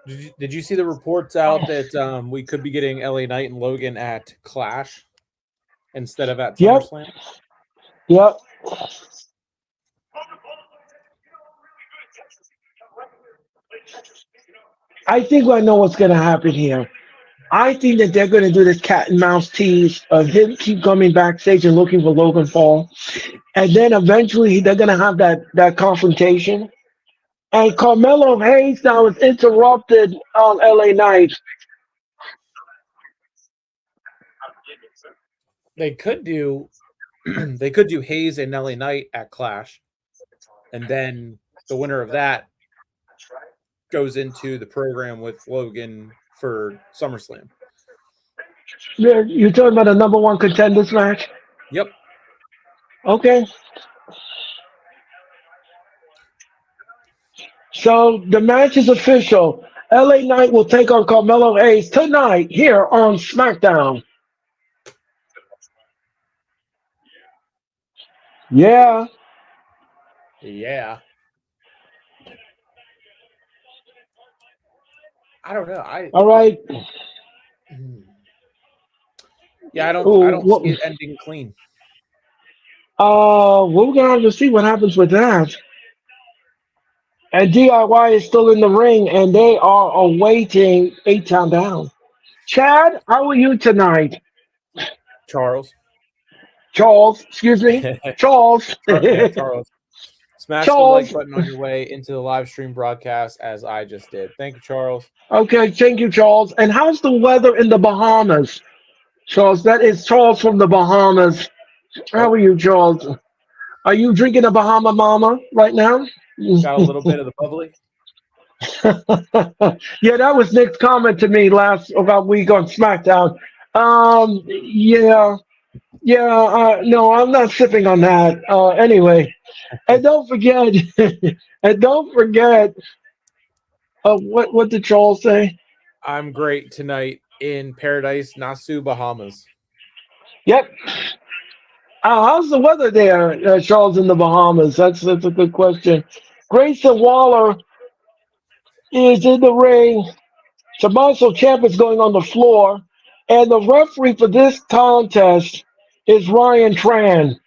Did you see the reports out that we could be getting LA Knight and Logan at Clash instead of at Yep, SummerSlam? yep. I think I know what's going to happen here. I think that they're going to do this cat and mouse tease of him keep coming backstage and looking for Logan Paul, and then eventually they're going to have that confrontation. And Carmelo Hayes now is interrupted on LA Knight. They could do they could do Hayes and LA Knight at Clash, and then the winner of that goes into the program with Logan for SummerSlam. You're talking about a number one contenders match? Yep. Okay. So the match is official. LA Knight will take on Carmelo Hayes tonight here on SmackDown. Yeah. Yeah. I don't know. All right. Yeah, I don't see it ending clean. We're gonna have to see what happens with that. And DIY is still in the ring, and they are awaiting 8 Town Down. Chad, how are you tonight? Charles. Excuse me. Charles. Yeah, Charles. Smash the Charles. like button on your way into the live stream broadcast as I just did. Thank you, Charles. Okay, thank you, Charles. And how's the weather in the Bahamas? Charles, that is Charles from the Bahamas. How are you, Charles? Are you drinking a Bahama Mama right now? Got a little bit of the bubbly. Yeah, that was Nick's comment to me last about week on SmackDown. No, I'm not sipping on that. Anyway, and don't forget, what did Charles say? I'm great tonight in Paradise, Nassau, Bahamas. Yep. How's the weather there, Charles, in the Bahamas? That's a good question. Grayson Waller is in the ring. Tommaso Ciampa is going on the floor, and the referee for this contest is Ryan Tran.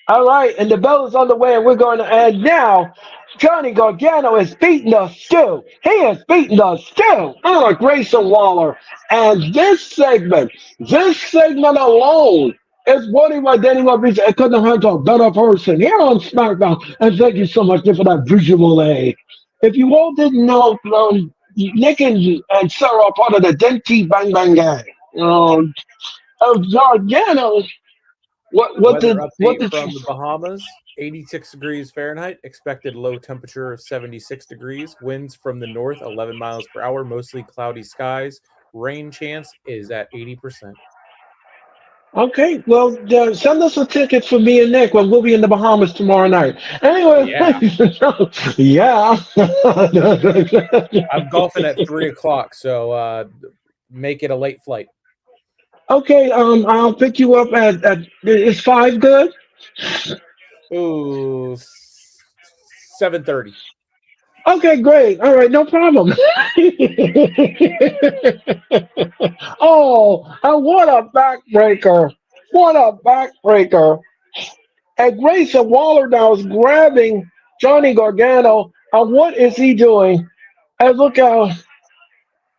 All right, and the bell is on the way, and we're going to end now. Johnny Gargano is beating the stew. He is beating the stew out of Grayson Waller. And this segment alone is what he was then he I couldn't have had a better person here on SmackDown. And thank you so much for that visual aid. If you all didn't know, Nick and Sarah are part of the Denti Bang Bang gang. Gargano. What Weather did from the Bahamas, 86 degrees Fahrenheit, expected low temperature of 76 degrees, winds from the north 11 miles per hour, mostly cloudy skies, rain chance is at 80%. Okay, well, send us a ticket for me and Nick when we'll be in the Bahamas tomorrow night. Anyway, Yeah. yeah. I'm golfing at 3 o'clock, so make it a late flight. Okay, I'll pick you up at is 5 good? Ooh, 7:30. Okay, great. All right, no problem. Oh, and what a backbreaker. What a backbreaker. And Grayson Waller now is grabbing Johnny Gargano. And what is he doing? And look out.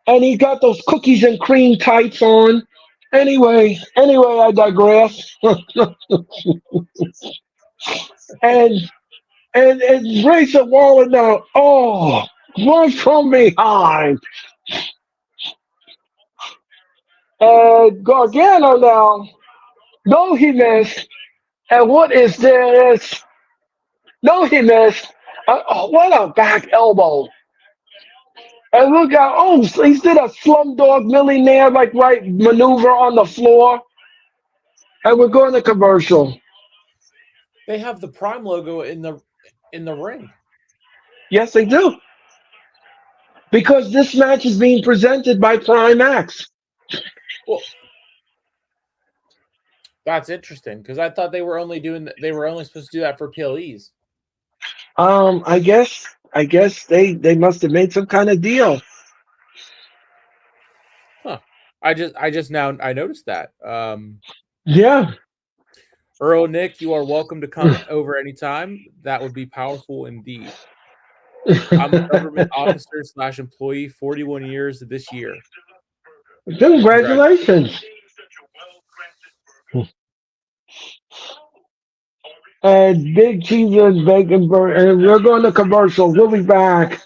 And he got those cookies and cream tights on. Anyway, I digress. and Grayson Waller now, run from behind. And Gargano now, no, he missed. And what is this? No, he missed. What a back elbow. And look out, he did a slumdog millionaire maneuver on the floor. And we're going to commercial. They have the Prime logo in the ring. Yes, they do. Because this match is being presented by Prime X. Well, that's interesting because I thought they were only supposed to do that for PLEs. I guess they must have made some kind of deal. Huh. I noticed that. Yeah. Earl Nick, you are welcome to come over anytime. That would be powerful indeed. I'm a government officer / employee, 41 years this year. Congratulations. Congratulations. And big cheese and bacon burger. And we're going to commercial. We'll be back.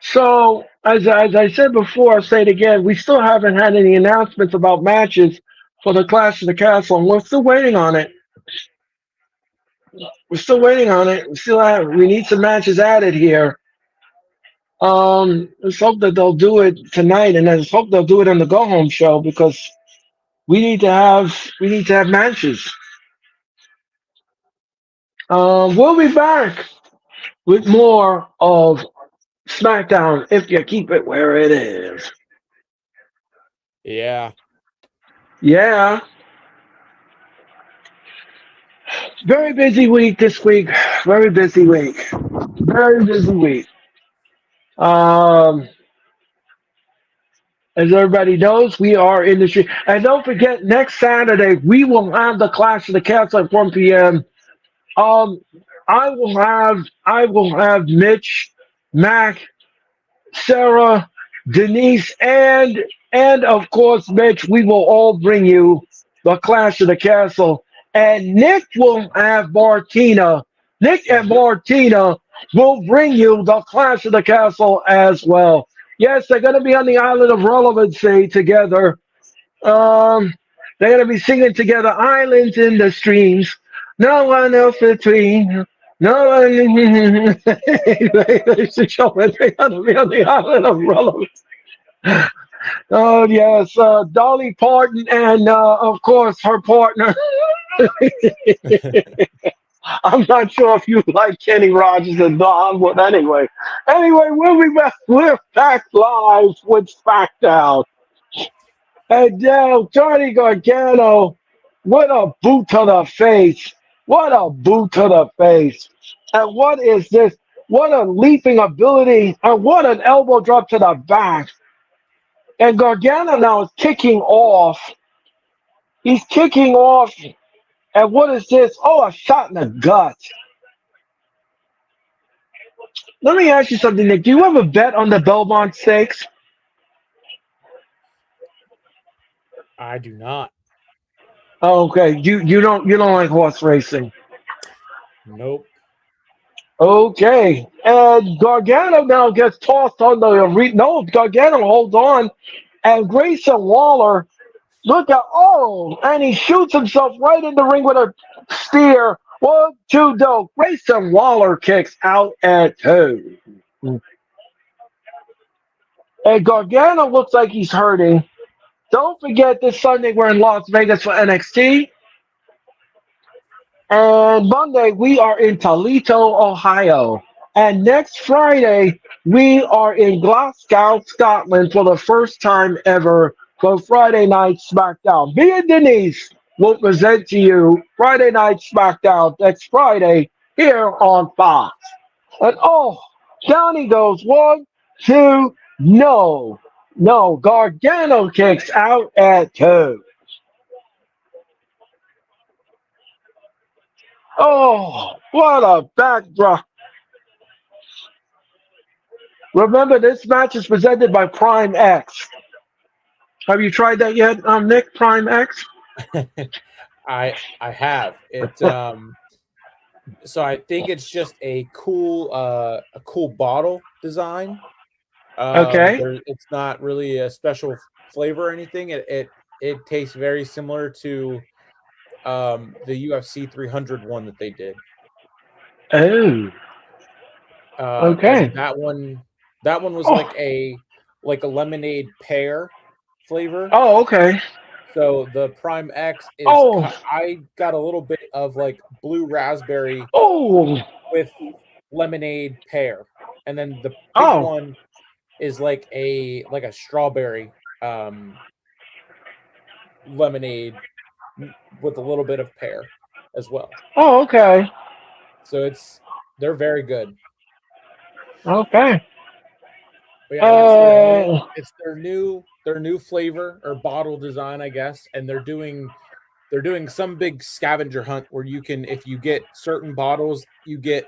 So, as I said before, I'll say it again. We still haven't had any announcements about matches for the Clash of the Castle, and we're still waiting on it. We're still waiting on it. We need some matches added here. Let's hope that they'll do it tonight, and let's hope they'll do it on the Go Home show because we need to have matches. We'll be back with more of SmackDown if you keep it where it is. Yeah. Yeah. Very busy week this week. Very busy week. Very busy week. Um, as everybody knows, we are in the street. And don't forget, next Saturday we will have the Clash of the Castle at 1 p.m. Um, I will have Mitch, Mac, Sarah, Denise, and of course Mitch. We will all bring you the Clash of the Castle, and Nick will have Martina. Nick and Martina will bring you the Clash of the Castle as well. Yes, they're going to be on the island of relevancy together. Um, they're going to be singing together, "Islands in the Streams." No one else between. No one. They're showing they're going to be on the island of relevance. Oh yes, Dolly Parton and of course her partner. I'm not sure if you like Kenny Rogers and Don, but anyway. Anyway, we'll be back. We're back live with SmackDown. And now Johnny Gargano, what a boot to the face. What a boot to the face. And what is this? What a leaping ability. And what an elbow drop to the back. And Gargano now is kicking off. He's kicking off. And what is this? Oh, a shot in the gut. Let me ask you something, Nick. Do you have a bet on the Belmont Stakes? I do not. Oh, okay. You don't like horse racing. Nope. Okay. And Gargano now gets tossed on the arena. No, Gargano holds on. And Grayson Waller, look at, oh, and he shoots himself right in the ring with a spear. 1, 2, dope. Grayson Waller kicks out at 2. And Gargano looks like he's hurting. Don't forget this Sunday we're in Las Vegas for NXT. And Monday we are in Toledo, Ohio. And next Friday we are in Glasgow, Scotland for the first time ever for Friday Night SmackDown. Me and Denise will present to you Friday Night SmackDown next Friday here on Fox. And oh, down he goes. 1, 2, no. No, Gargano kicks out at 2. Oh, what a backdrop. Remember, this match is presented by Prime X. Have you tried that yet, Nick? Prime X? I have. So I think it's just a cool bottle design. Okay. It's not really a special flavor or anything. It tastes very similar to the UFC 300 one that they did. Oh, And okay. that one was Oh, like a lemonade pear flavor. Oh, okay. So the Prime X is Oh, I got a little bit of like blue raspberry oh, with lemonade pear, and then the pink oh, one is like a strawberry lemonade with a little bit of pear as well. oh, okay. So they're very good. Okay. But yeah, Uh, it's their new flavor or bottle design, I guess, and they're doing some big scavenger hunt where you can, if you get certain bottles, you get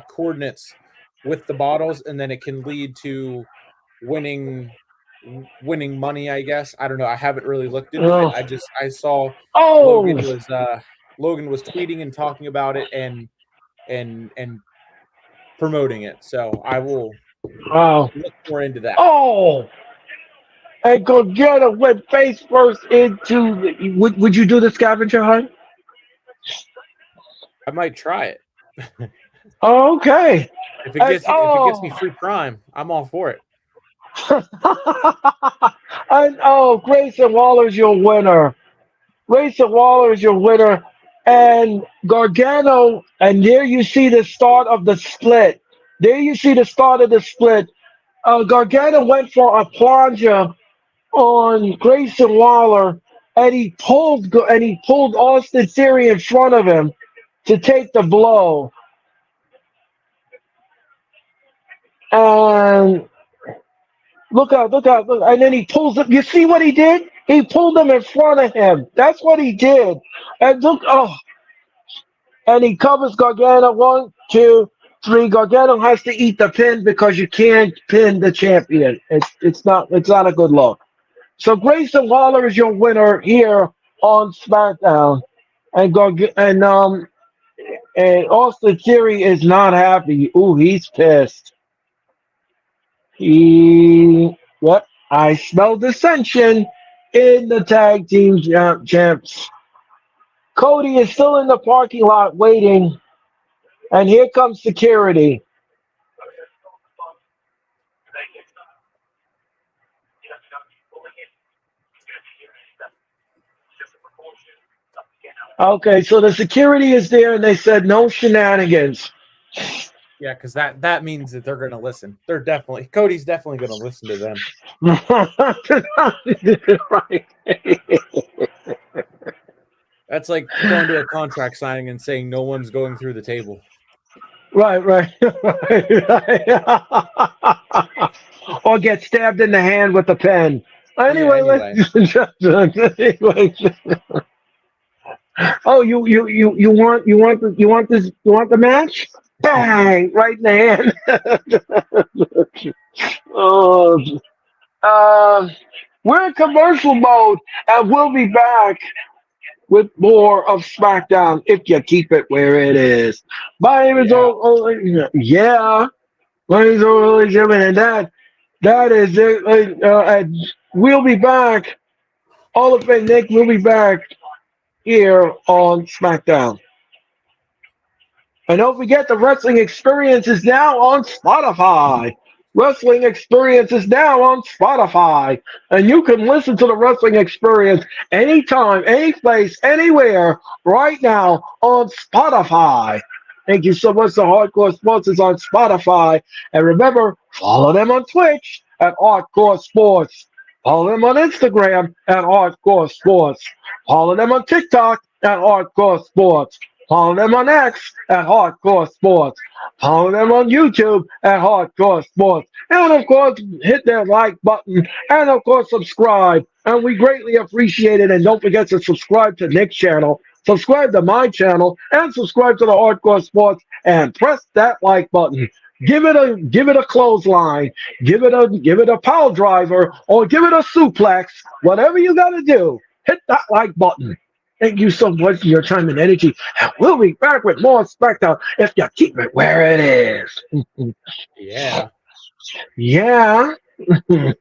coordinates with the bottles, and then it can lead to winning winning money, I guess. I don't know. I haven't really looked into it. oh, I saw oh, Logan was uh Logan was tweeting and talking about it and promoting it. So I will oh, look more into that. oh. And Gorgetta went face first into would you do the scavenger hunt? I might try it. Okay. And If it gets me oh, free Prime, I'm all for it. and oh, Grayson Waller's your winner. Grayson Waller is your winner. And Gargano, and there you see the start of the split. There you see the start of the split. Gargano went for a plunger on Grayson Waller, and he pulled Austin Theory in front of him to take the blow. And look out, look out, look. And then he pulls it. You see what he did? He pulled him in front of him. That's what he did. And look, oh, and he covers Gargano. One, two, three. Gargano has to eat the pin because you can't pin the champion. It's not a good look. So Grayson Waller is your winner here on SmackDown. And and Austin Theory is not happy. Ooh, he's pissed. Yep, I smell dissension in the tag team champs. Cody is still in the parking lot waiting, and here comes security. Okay, so the security is there, and they said no shenanigans. Yeah, because that means that they're going to listen. Cody's definitely going to listen to them. Right. That's like going to a contract signing and saying no one's going through the table. Right, right, right. Or get stabbed in the hand with a pen. Yeah. Anyway, Anyway, anyway. Oh, you want the match? Bang! Right in the hand. Oh, uh, we're in commercial mode, and we'll be back with more of SmackDown if you keep it where it is. My name is yeah. yeah. My name is O'Reilly Jim, and that is it. And we'll be back. All of it, Nick. We'll be back here on SmackDown. And don't forget, the Wrestling Experience is now on Spotify. Wrestling Experience is now on Spotify. And you can listen to the Wrestling Experience anytime, any place, anywhere, right now on Spotify. Thank you so much to Hardcore Sports is on Spotify. And remember, follow them on Twitch at Hardcore Sports. Follow them on Instagram at Hardcore Sports. Follow them on TikTok at Hardcore Sports. Follow them on X at Hardcore Sports. Follow them on YouTube at Hardcore Sports. And of course, hit that like button. And of course, subscribe. And we greatly appreciate it. And don't forget to subscribe to Nick's channel, subscribe to my channel, and subscribe to the Hardcore Sports. And press that like button. Give it a clothesline. Give it a power driver, or give it a suplex. Whatever you gotta do, hit that like button. Thank you so much for your time and energy. And we'll be back with more SmackDown if you keep it where it is. Yeah. Yeah. I'm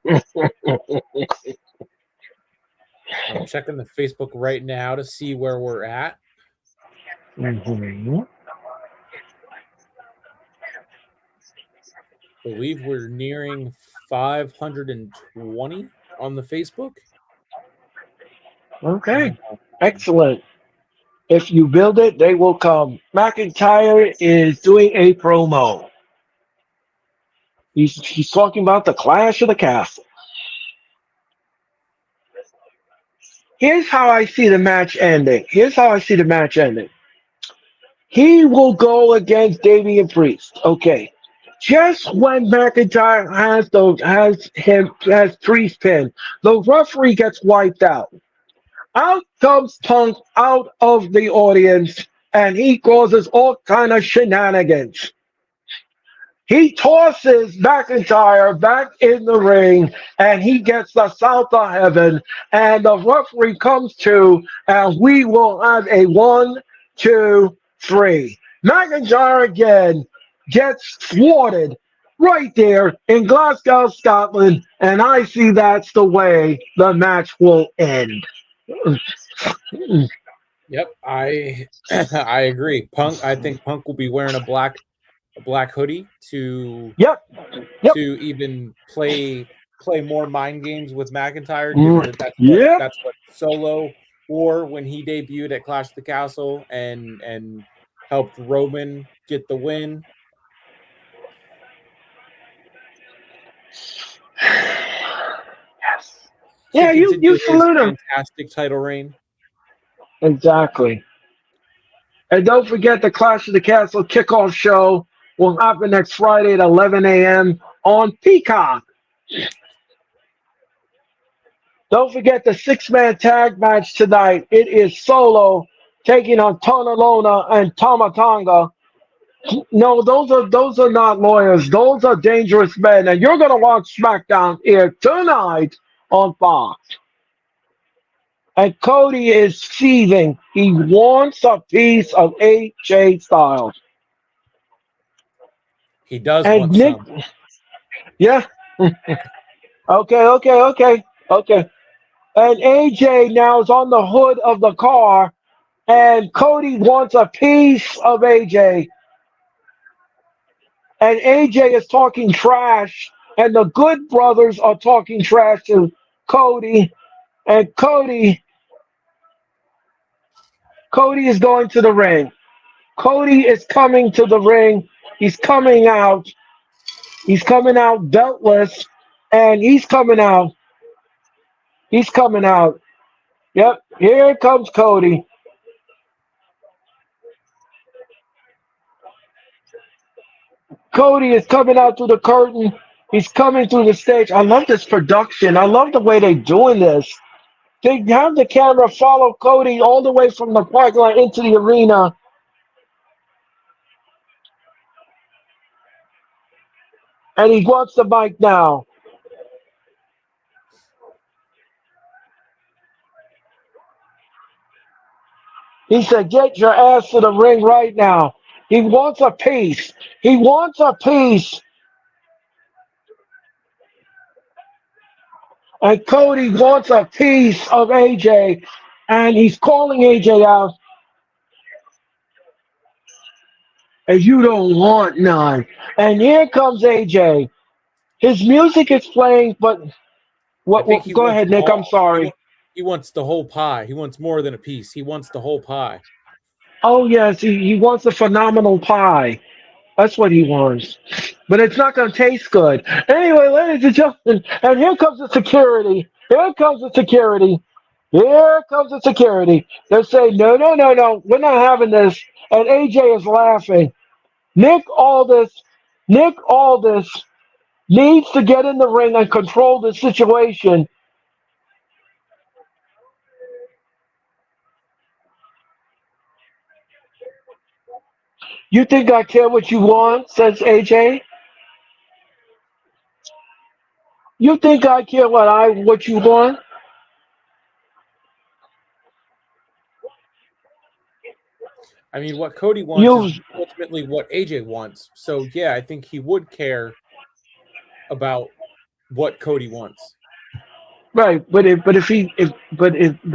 checking the Facebook right now to see where we're at. Mhm. Believe we're nearing 520 on the Facebook. Okay. Excellent. If you build it, they will come. McIntyre is doing a promo. He's talking about the Clash of the Castle. Here's how I see the match ending. Here's how I see the match ending. He will go against Damian Priest. Okay. Just when McIntyre has Priest pinned, the referee gets wiped out. Out comes Punk out of the audience, and he causes all kind of shenanigans. He tosses McIntyre back in the ring, and he gets the south of heaven. And the referee comes to, and we will have a 1, 2, 3. McIntyre again gets thwarted right there in Glasgow, Scotland, and I see that's the way the match will end. Yep, I I agree. Punk, I think Punk will be wearing a black hoodie to Yep, yep, even play more mind games with McIntyre, given mm, that yep. that's what Solo wore when he debuted at Clash of the Castle and helped Roman get the win. Yes. To Yeah, you continue his salute him. fantastic title reign. Exactly. And don't forget the Clash of the Castle kickoff show will happen next Friday at 11 a.m. on Peacock. Don't forget the six-man tag match tonight. It is Solo taking on Tonalona and Tamatanga. No, those are not lawyers. Those are dangerous men. And you're gonna watch SmackDown here tonight on Fox. And Cody is seething. He wants a piece of AJ Styles. He does And want Nick, some. yeah. Okay. And AJ now is on the hood of the car, and Cody wants a piece of AJ. And AJ is talking trash, and the Good Brothers are talking trash to Cody. And Cody is going to the ring. Cody is coming to the ring. He's coming out. He's coming out beltless, and he's coming out. He's coming out. Yep, here comes Cody. Cody is coming out through the curtain. He's coming through the stage. I love this production. I love the way they're doing this. They have the camera follow Cody all the way from the parking lot into the arena. And he wants the mic now. He said, get your ass to the ring right now. He wants a piece. He wants a piece. And Cody wants a piece of AJ. And he's calling AJ out. And you don't want none. And here comes AJ. His music is playing, but I think he go wants ahead, it Nick. I'm all. sorry. He wants the whole pie. He wants more than a piece. He wants the whole pie. Oh, yes, he wants a phenomenal pie. That's what he wants. But it's not going to taste good. Anyway, ladies and gentlemen, and here comes the security. Here comes the security. Here comes the security. They're saying, no, we're not having this. And AJ is laughing. Nick Aldis needs to get in the ring and control the situation. You think I care what you want, says AJ. You think I care what you want? I mean, what Cody wants You is ultimately what AJ wants. So yeah, I think he would care about what Cody wants. right, but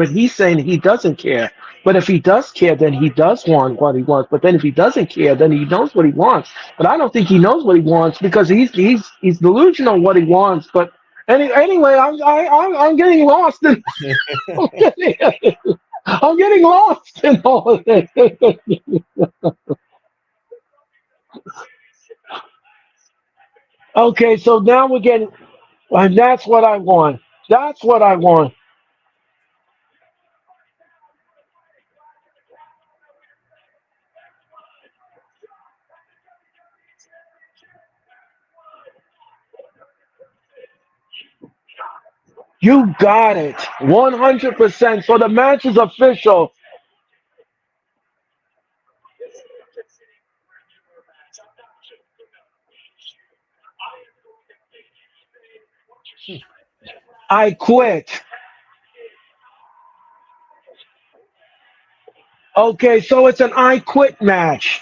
he's saying he doesn't care. But if he does care, then he does want what he wants. But then if he doesn't care, then he knows what he wants. But I don't think he knows what he wants because he's delusional what he wants. But Anyway, I'm getting lost in I'm getting lost in all of this. Okay, so now we're getting, and that's what I want. That's what I want. You got it. 100%. So the match is official. I quit. Okay, so it's an I quit match.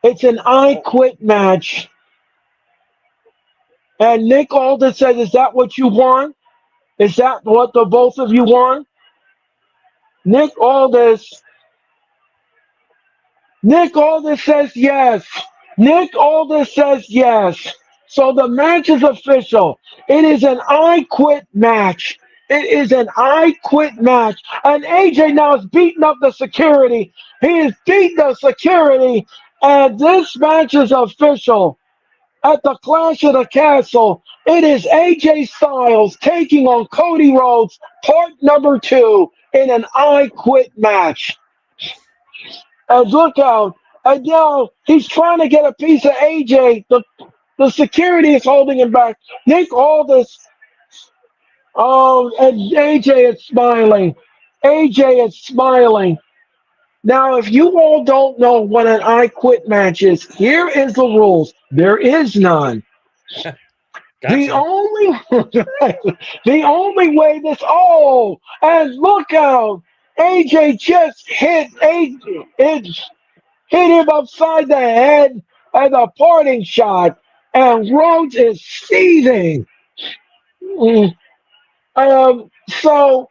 It's an I quit match. And Nick Aldis said, is that what you want? Is that what the both of you want? Nick Aldis. Nick Aldis says yes. Nick Aldis says yes. So the match is official. It is an I quit match. It is an I quit match. And AJ now is beating up the security. He is beating the security. And this match is official. At the Clash of the Castle, it is AJ Styles taking on Cody Rhodes, part number 2, in an I Quit match. And look out. And now he's trying to get a piece of AJ. The security is holding him back. Nick Aldis. Oh, and AJ is smiling. AJ is smiling. Now, if you all don't know what an I Quit match is, here is the rules. There is none. The Gotcha. only the only way this and look out. AJ just hit him upside the head and a parting shot, and Rhodes is seething. Mm. So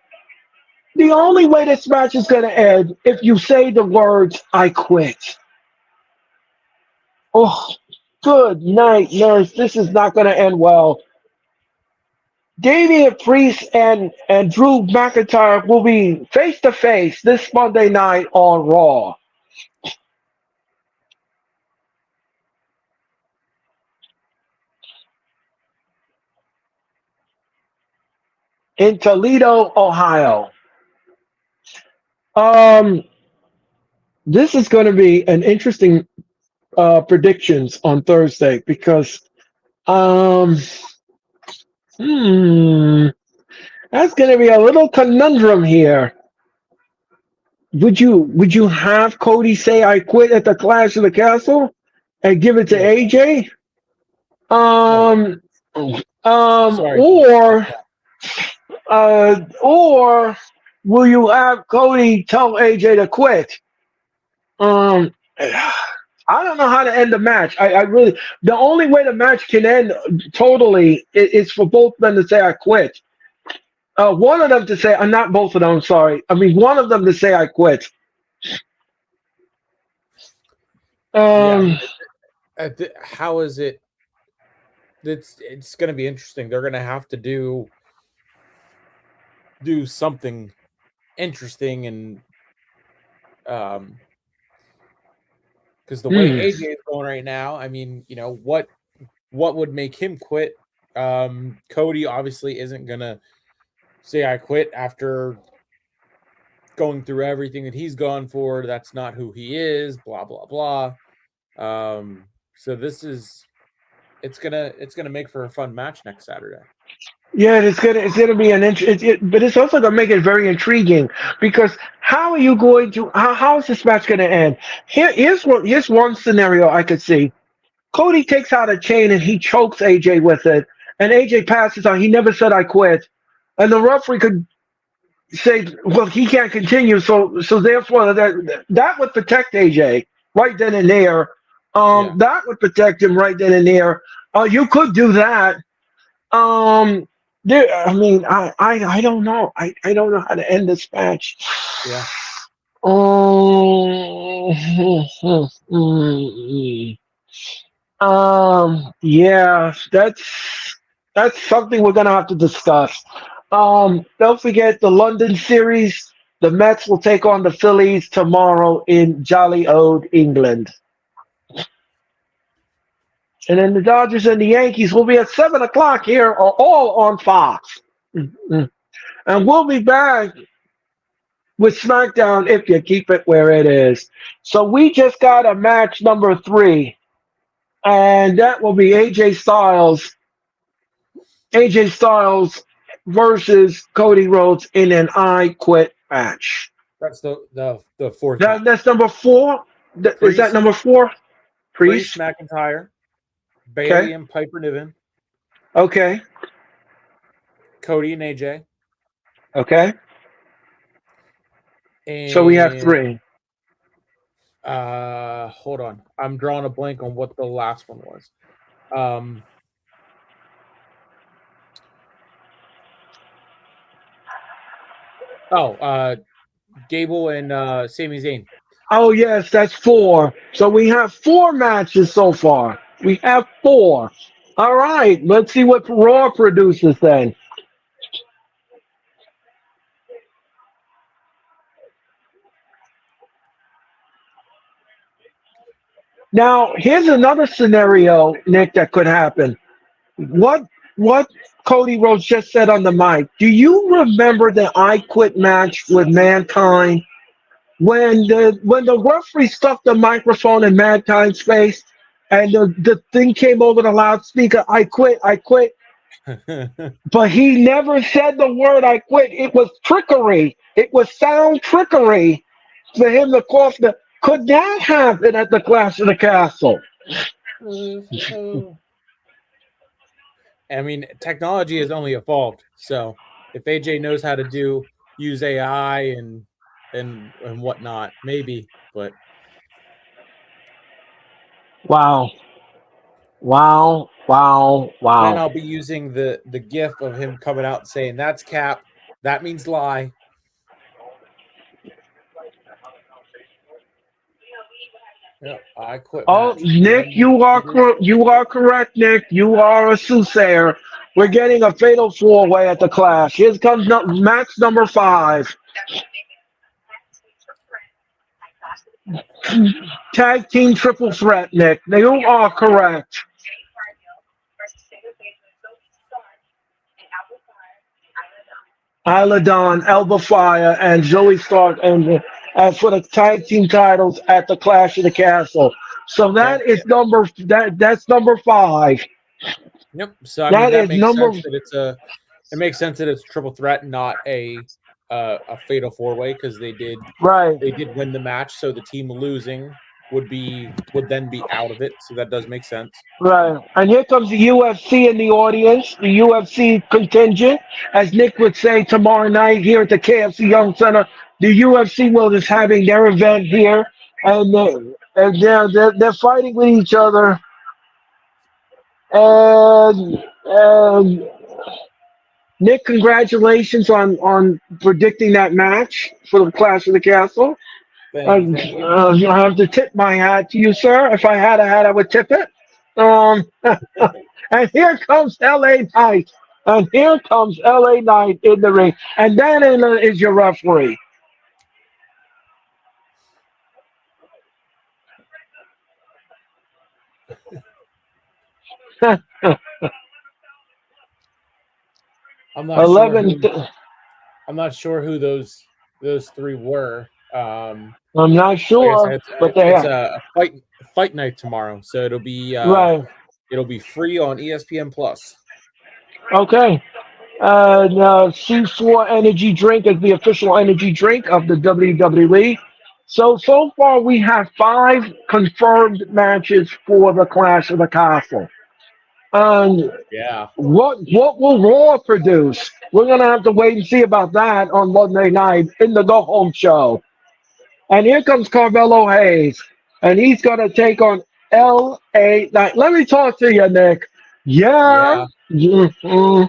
the only way this match is going to end if you say the words "I quit." Oh, good night, nurse. This is not going to end well. Damian Priest and Drew McIntyre will be face to face this Monday night on Raw. In Toledo, Ohio. Um, this is going to be an interesting predictions on Thursday because um, hmm, that's going to be a little conundrum here. Would you have Cody say I quit at the Clash of the Castle and give it to No, AJ? no. Um, Sorry. or will you have Cody tell AJ to quit? Um, I don't know how to end the match. I really, the only way the match can end totally is for both men to say I quit. One of them to say, not both of them. I'm sorry. I mean, one of them to say I quit. Yeah, I Um, mean, how is it? It's going to be interesting. They're going to have to do something interesting, and because the way hmm. AJ is going right now, I mean, what would make him quit? Cody obviously isn't gonna say I quit after going through everything that he's gone for. That's not who he is. Blah blah blah. So it's gonna make for a fun match next Saturday. Yeah, it's gonna be but it's also gonna make it very intriguing because how are you going to how is this match gonna end? Here's one scenario I could see. Cody takes out a chain and he chokes AJ with it, and AJ passes out. He never said I quit, and the referee could say, well, he can't continue, so therefore that would protect AJ right then and there. Yeah, That would protect him right then and there. You could do that. Um, I mean, I don't know. I don't know how to end this match. yeah. Um, yeah, that's. That's something we're gonna have to discuss. Don't forget the London series. The Mets will take on the Phillies tomorrow in Jolly Old, England. And then the Dodgers and the Yankees will be at 7 o'clock here, are all on Fox. Mhm. And we'll be back with Smackdown if you keep it where it is. So we just got a match number 3, and that will be AJ Styles versus Cody Rhodes in an I Quit match. That's the fourth match. That's number 4. Is that Priest, number 4? Priest Priest. McIntyre, Bailey Okay. and Piper Niven, Okay. Cody and AJ, Okay. So we have and 3. hold on, I'm drawing a blank on what the last one was. Gable and Sami Zayn. Oh yes, that's 4. So we have 4 matches so far. We have 4. All right. Let's see what Raw produces then. Now, here's another scenario, Nick, that could happen. What Cody Rhodes just said on the mic. Do you remember the I Quit match with Mankind when the referee stuck the microphone in Mankind's face and the thing came over the loudspeaker, I quit, but he never said the word I quit. It was trickery. It was sound trickery for him to cough the. Could that happen at the Clash of the Castle? I mean, technology has only evolved. So if AJ knows how to use AI and whatnot, maybe. But Wow. then I'll be using the GIF of him coming out saying that's cap. That means lie. Yeah, I quit. Oh, Match. Nick, you are correct, Nick. You are a soothsayer. We're getting a fatal 4-way at the Clash. Here comes match number 5. Tag team triple threat, Nick. You are correct. Isla Dawn, Elba Fire, and Zoe Stark, and for the tag team titles at the Clash of the Castle. So that's number 5. Yep. So I mean That that is makes number. sense that it makes sense that it's a triple threat, not a fatal 4-way, because they did Right. win the match, so the team losing would then be out of it. So that does make sense. Right. And here comes the UFC in the audience, the UFC contingent. As Nick would say tomorrow night here at the KFC Young Center, the UFC World is having their event here, and they're fighting with each other. And Nick, congratulations on predicting that match for the Clash of the Castle. Thank you. I have to tip my hat to you, sir. If I had a hat, I would tip it. And here comes LA Knight. And here comes LA Knight in the ring. And then is your referee. I'm not sure who those 3 were. I'm not sure, like but it's a fight night tomorrow, so it'll be right. It'll be free on ESPN Plus. Okay. C4 Energy Drink is the official energy drink of the WWE. So far we have 5 confirmed matches for the Clash of the Castle. And Yeah. what will Raw produce? We're gonna have to wait and see about that on Monday night in the Go Home Show. And here comes Carmelo Hayes, and he's gonna take on LA Knight. Let me talk to you, Nick. Yeah. Mm-hmm.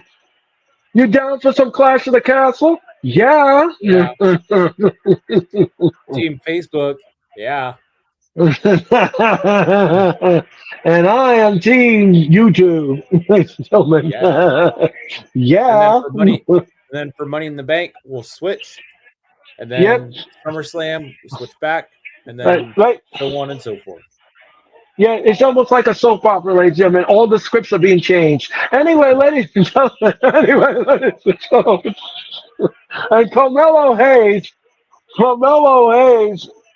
You down for some Clash of the Castle? Yeah. Team Facebook. Yeah. And I am Team YouTube, ladies and gentlemen. Yeah. Yeah. And then for Money in the Bank, we'll switch. And Yep. then SummerSlam, we switch back, and Right. then Right. so on and so forth. Yeah, it's almost like a soap opera, ladies and gentlemen. All the scripts are being changed. Anyway, ladies and gentlemen. Anyway, ladies and gentlemen. And Carmelo Hayes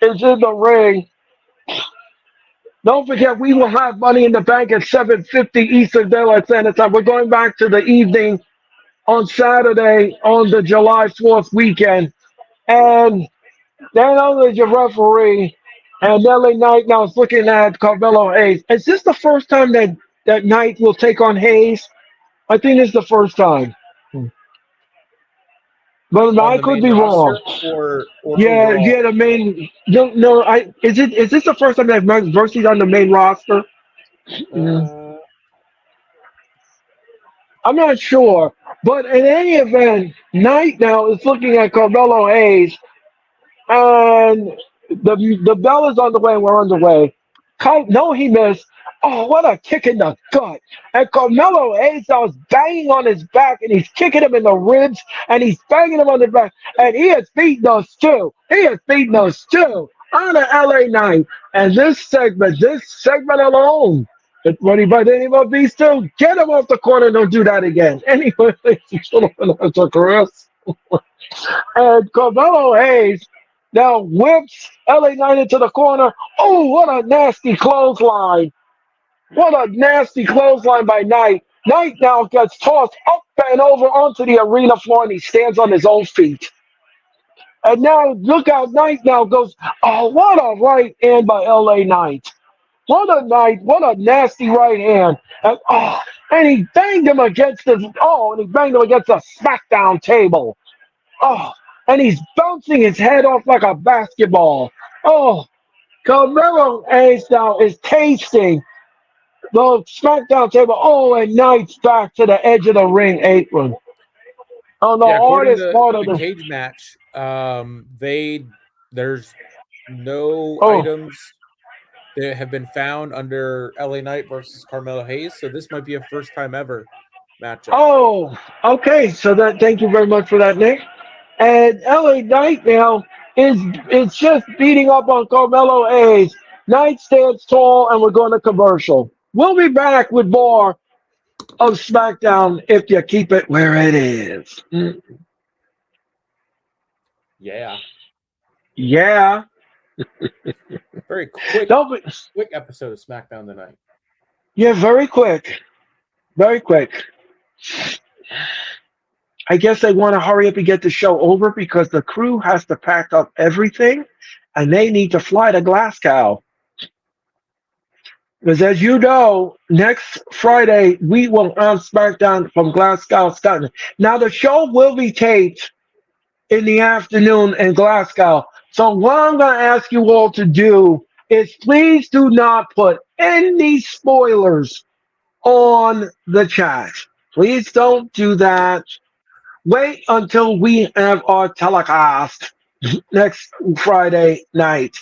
is in the ring. Don't forget, we will have Money in the Bank at 7:50 Eastern Daylight Standard Time. We're going back to the evening on Saturday on the July 4th weekend. And Dan Owen is your referee. And LA Knight now is looking at Carmelo Hayes. Is this the first time that Knight will take on Hayes? I think it's the first time. But On I the could main be wrong. roster or Yeah, overall? yeah, the main. No, no. Is this the first time that Mercy's on the main roster? Mm, Uh, I'm not sure. But in any event, Knight now is looking at Carmelo Hayes. And the bell is on the way. We're on the way. No, he missed. Oh, what a kick in the gut. And Carmelo Hayes was banging on his back, and he's kicking him in the ribs, and he's banging him on the back. And he has beaten us too. He has beaten us too. On the LA Knight. And this segment alone, it's ready by the name of these two. Get him off the corner. Don't do that again. Anyway, ladies and gentlemen, that's a Chris. And Carmelo Hayes now whips LA Knight into the corner. Oh, what a nasty clothesline. What a nasty clothesline by Knight. Knight now gets tossed up and over onto the arena floor and he stands on his own feet. And now look out, Knight now goes, oh, what a right hand by LA Knight. What a night, what a nasty right hand. And he banged him against the Smackdown table. Oh, and he's bouncing his head off like a basketball. Oh, Carmelo Hayes now is tasting the SmackDown table. Oh, and Knight's back to the edge of the ring apron. On the yeah, according hardest to part of the the. cage match, there's no Oh, items that have been found under LA Knight versus Carmelo Hayes, so this might be a first time ever matchup. oh, okay. So that. Thank you very much for that, Nick. And LA Knight now is just beating up on Carmelo Hayes. Knight stands tall, and we're going to commercial. We'll be back with more of SmackDown if you keep it where it is. Yeah, Yeah. very quick Don't be, episode of SmackDown tonight. yeah, very quick. Very quick. I guess they want to hurry up and get the show over because the crew has to pack up everything and they need to fly to Glasgow. Because as you know, next Friday we will have SmackDown from Glasgow, Scotland. Now the show will be taped in the afternoon in Glasgow. So what I'm going to ask you all to do is please do not put any spoilers on the chat. Please don't do that. Wait until we have our telecast next Friday night.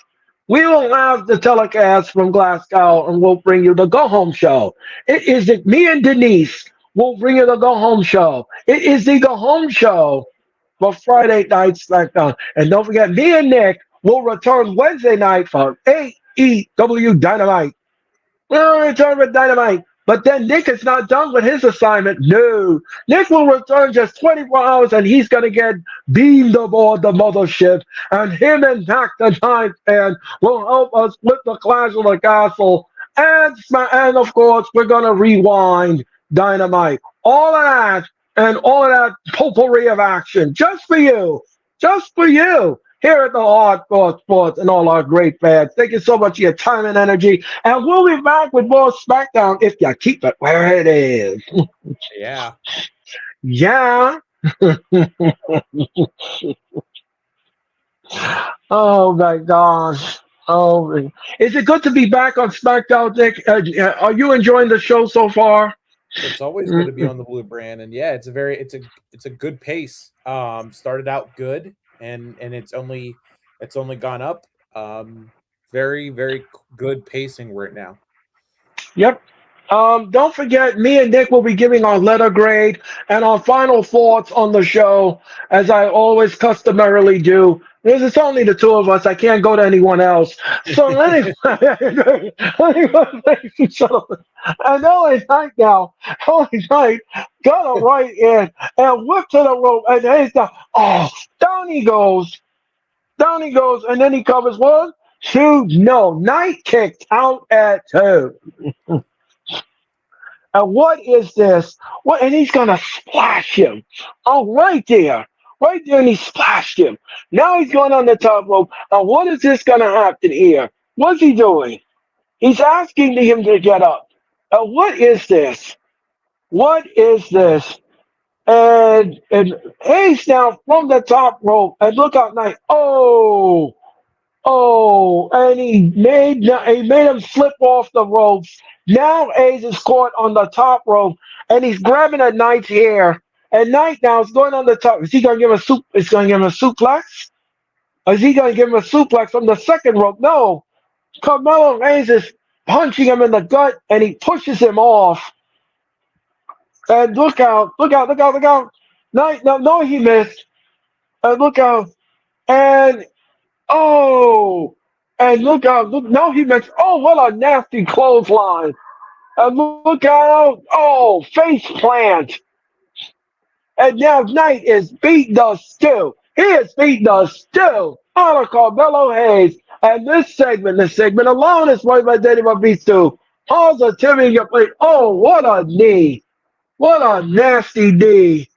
We will have the telecast from Glasgow and we'll bring you the Go Home Show. It is me and Denise will bring you the Go Home Show. It is the Go Home Show for Friday night SmackDown. And don't forget, me and Nick will return Wednesday night for AEW Dynamite. We'll return with Dynamite. But then Nick is not done with his assignment. No. Nick will return just 24 hours and he's going to get beamed aboard the mothership. And him and Mac the Ninth Man will help us with the Clash of the Castle. And of course, we're going to rewind Dynamite. All of that potpourri of action just for you. Just for you here at the Hardcore Sports and all our great fans. Thank you so much for your time and energy. And we'll be back with more SmackDown if you keep it where it is. Yeah. Yeah. Oh my gosh. Oh, is it good to be back on SmackDown, Dick? Are you enjoying the show so far? It's always good to be on the blue brand, and yeah, it's a good pace. Started out good, and it's only gone up. Very good pacing right now. Yep. Don't forget, me and Nick will be giving our letter grade and our final thoughts on the show, as I always customarily do. Because it's only the two of us. I can't go to anyone else. So anyway, anyway, ladies and gentlemen, and LA Knight now, LA Knight got him right in and whipped to the rope, and he's down. Oh, down he goes, and then he covers one, two, no. Knight kicked out at two. And what is this? What? And he's gonna splash him. Oh, right there, and he splashed him. Now he's going on the top rope. And what is this gonna happen here? What's he doing? He's asking him to get up. What is this? What is this? And Hayes now from the top rope, and look out, Knight. Oh, and he made him slip off the ropes. Now Ace is caught on the top rope, and he's grabbing at Knight's hair. And Knight now is going on the top. Is he going to give him a soup? Is he going to give him a suplex? Or is he going to give him a suplex from the second rope? No. Carmelo Hayes is punching him in the gut, and he pushes him off. And look out! Look out! Look out! Look out! Knight, no, he missed. And look out! And oh, and look out! Look, no, he missed. Oh, what a nasty clothesline! And look out! Oh, face plant! And now Knight is beating us still. He is beating us still out of Carmelo Hayes. And this segment alone is right by Danny Batista. Positivity of play. Oh, what a knee! What a nasty knee!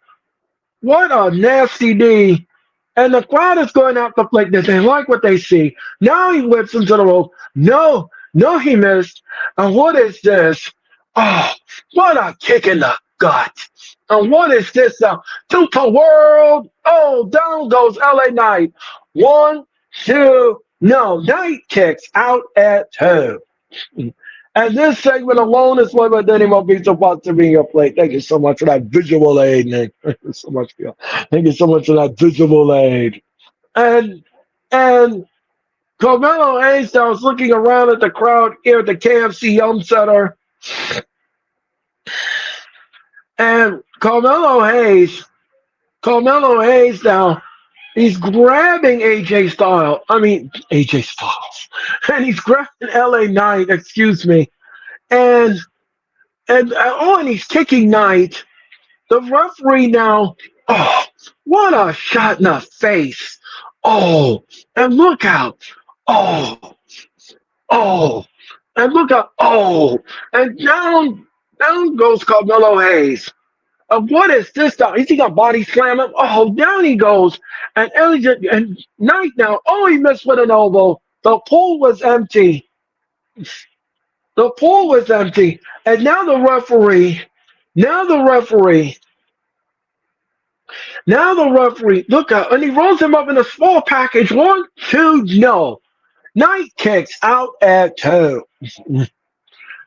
What a nasty knee! And the crowd is going out to play this. They like what they see. Now he whips him to the rope. No, he missed. And what is this? Oh, what a kick in the gut. And what is this now? Super World. Oh, down goes LA Knight. One, two, no. Knight kicks out at two. And this segment alone is what my Danny Mobile about to be a plate. Thank you so much for that visual aid, Nick. Thank you so much, Phil. Thank you so much for that visual aid. And Carmelo Hayes now is looking around at the crowd here at the KFC Yum Center. And Carmelo Hayes now, he's grabbing AJ Styles. And he's grabbing LA Knight, excuse me. And he's kicking Knight. The referee now, oh, what a shot in the face. Oh, and look out. Oh, and look out. Oh, and down goes Carmelo Hayes. What is this now? Is he gonna body slam him? Oh, down he goes. And Knight now. Oh, he missed with an elbow. The pool was empty. And now the referee. Look out. And he rolls him up in a small package. One, two, no. Knight kicks out at two.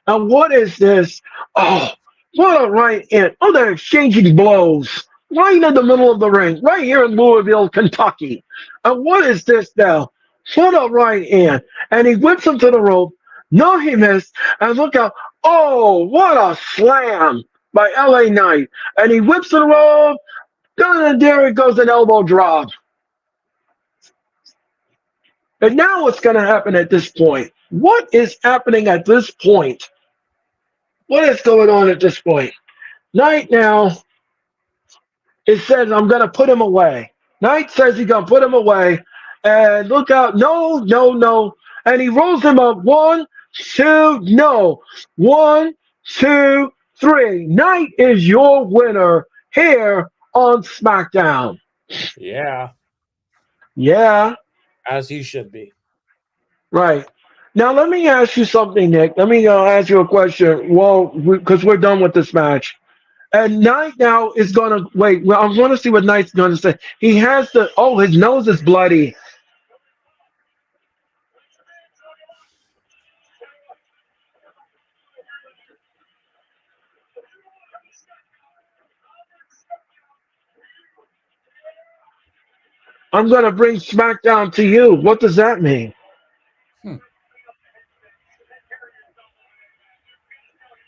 And what is this? Oh, what a right in. Oh, they're exchanging blows right in the middle of the ring, right here in Louisville, Kentucky. And what is this now? What a right in. And he whips him to the rope. No, he missed. And look out. Oh, what a slam by LA Knight. And he whips to the rope. And there it goes, an elbow drop. And now what's going to happen at this point? What is happening at this point? What is going on at this point? Knight now, it says, I'm going to put him away. Knight says he's going to put him away. And look out. No. And he rolls him up. One, two, no. One, two, three. Knight is your winner here on Smackdown. Yeah. As he should be. Right. Now, let me ask you something, Nick. Let me ask you a question. Well, because we're done with this match. And Knight now is going to wait. Well, I want to see what Knight's going to say. He has his nose is bloody. I'm going to bring Smackdown to you. What does that mean?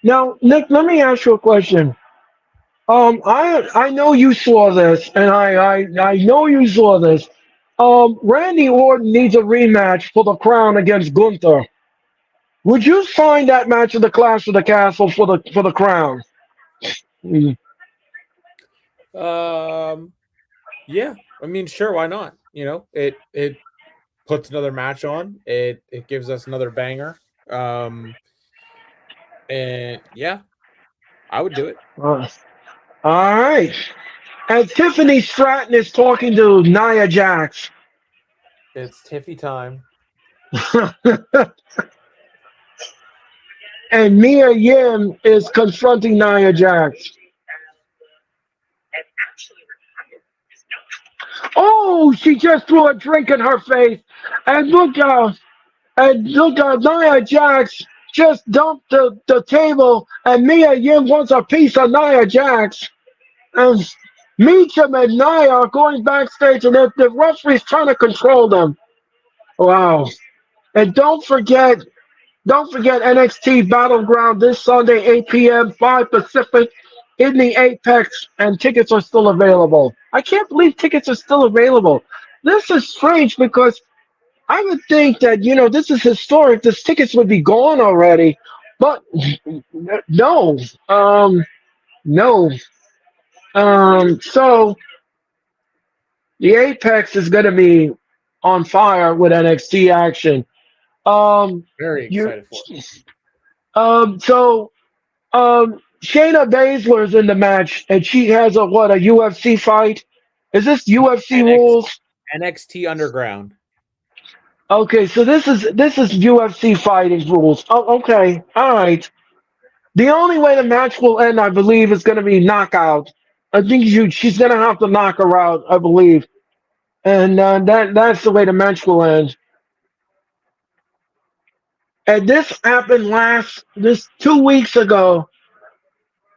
Now, Nick, let me ask you a question. I know you saw this, and I know you saw this. Randy Orton needs a rematch for the crown against Gunther. Would you sign that match of the Clash of the Castle for the crown? Mm. Um, yeah, I mean, sure, why not? It puts another match on. It gives us another banger. Um, and yeah, I would do it. Uh, all right. And Tiffany Stratton is talking to Nia Jax. It's Tiffy time. And Mia Yim is confronting Nia Jax. Oh, she just threw a drink in her face. And look, Nia Jax just dumped the table, and Mia Yim wants a piece of Nia Jax. And Meacham and Nia are going backstage, and the referee's trying to control them. Wow. And don't forget NXT Battleground this Sunday, 8 p.m., 5 Pacific, in the Apex, and tickets are still available. I can't believe tickets are still available. This is strange because I would think that, this is historic. This tickets would be gone already. But no. No. So the Apex is going to be on fire with NXT action. Um, Very you, excited for it. so Shayna Baszler's in the match, and she has a UFC fight. Is this UFC NXT, rules? NXT Underground. Okay, so this is UFC fighting rules. Oh, okay, all right. The only way the match will end, I believe, is going to be knockout. I think she's going to have to knock her out, I believe, and that's the way the match will end. And this happened this 2 weeks ago,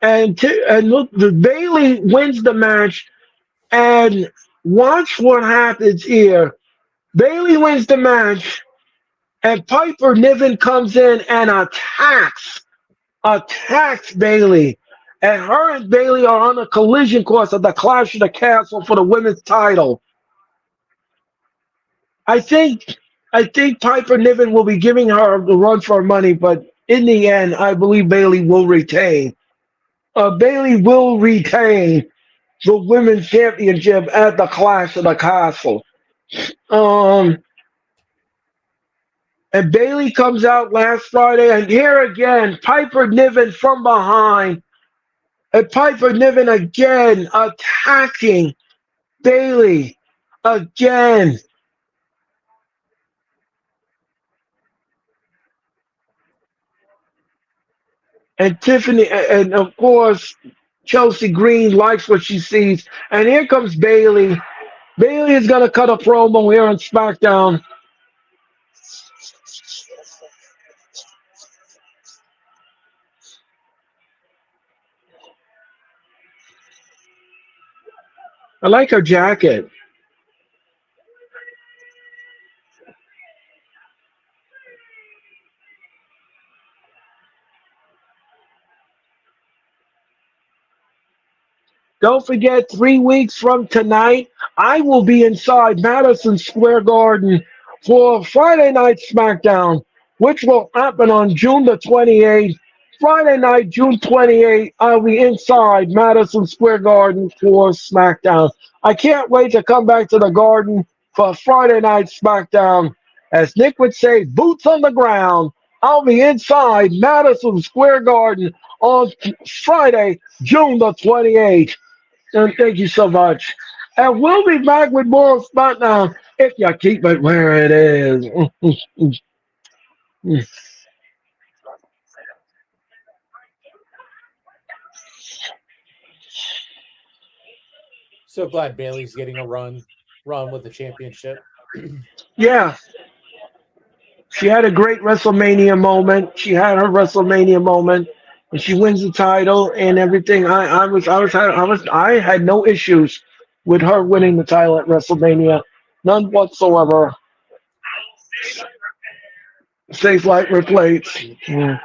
and look, the Bailey wins the match, and watch what happens here. Bailey wins the match, and Piper Niven comes in and attacks Bailey. And her and Bailey are on a collision course at the Clash of the Castle for the women's title. I think I think Piper Niven will be giving her the run for her money, but in the end, I believe Bailey will retain. Bailey will retain the women's championship at the Clash of the Castle. Um, and Bailey comes out last Friday, and here again, Piper Niven from behind, and Piper Niven again attacking Bailey again. And Tiffany, and of course, Chelsea Green likes what she sees. And here comes Bailey. Bailey is going to cut a promo here on SmackDown. I like her jacket. Don't forget, 3 weeks from tonight, I will be inside Madison Square Garden for Friday Night SmackDown, which will happen on June the 28th. Friday night, June 28th, I'll be inside Madison Square Garden for SmackDown. I can't wait to come back to the Garden for Friday Night SmackDown. As Nick would say, boots on the ground. I'll be inside Madison Square Garden on Friday, June the 28th. And thank you so much. And we'll be back with more of SmackDown if you keep it where it is. So glad Bailey's getting a run with the championship. Yeah, she had a great WrestleMania moment. She had her WrestleMania moment, and she wins the title and everything. I had no issues with her winning the title at WrestleMania, none whatsoever. Safe like replates. Yeah.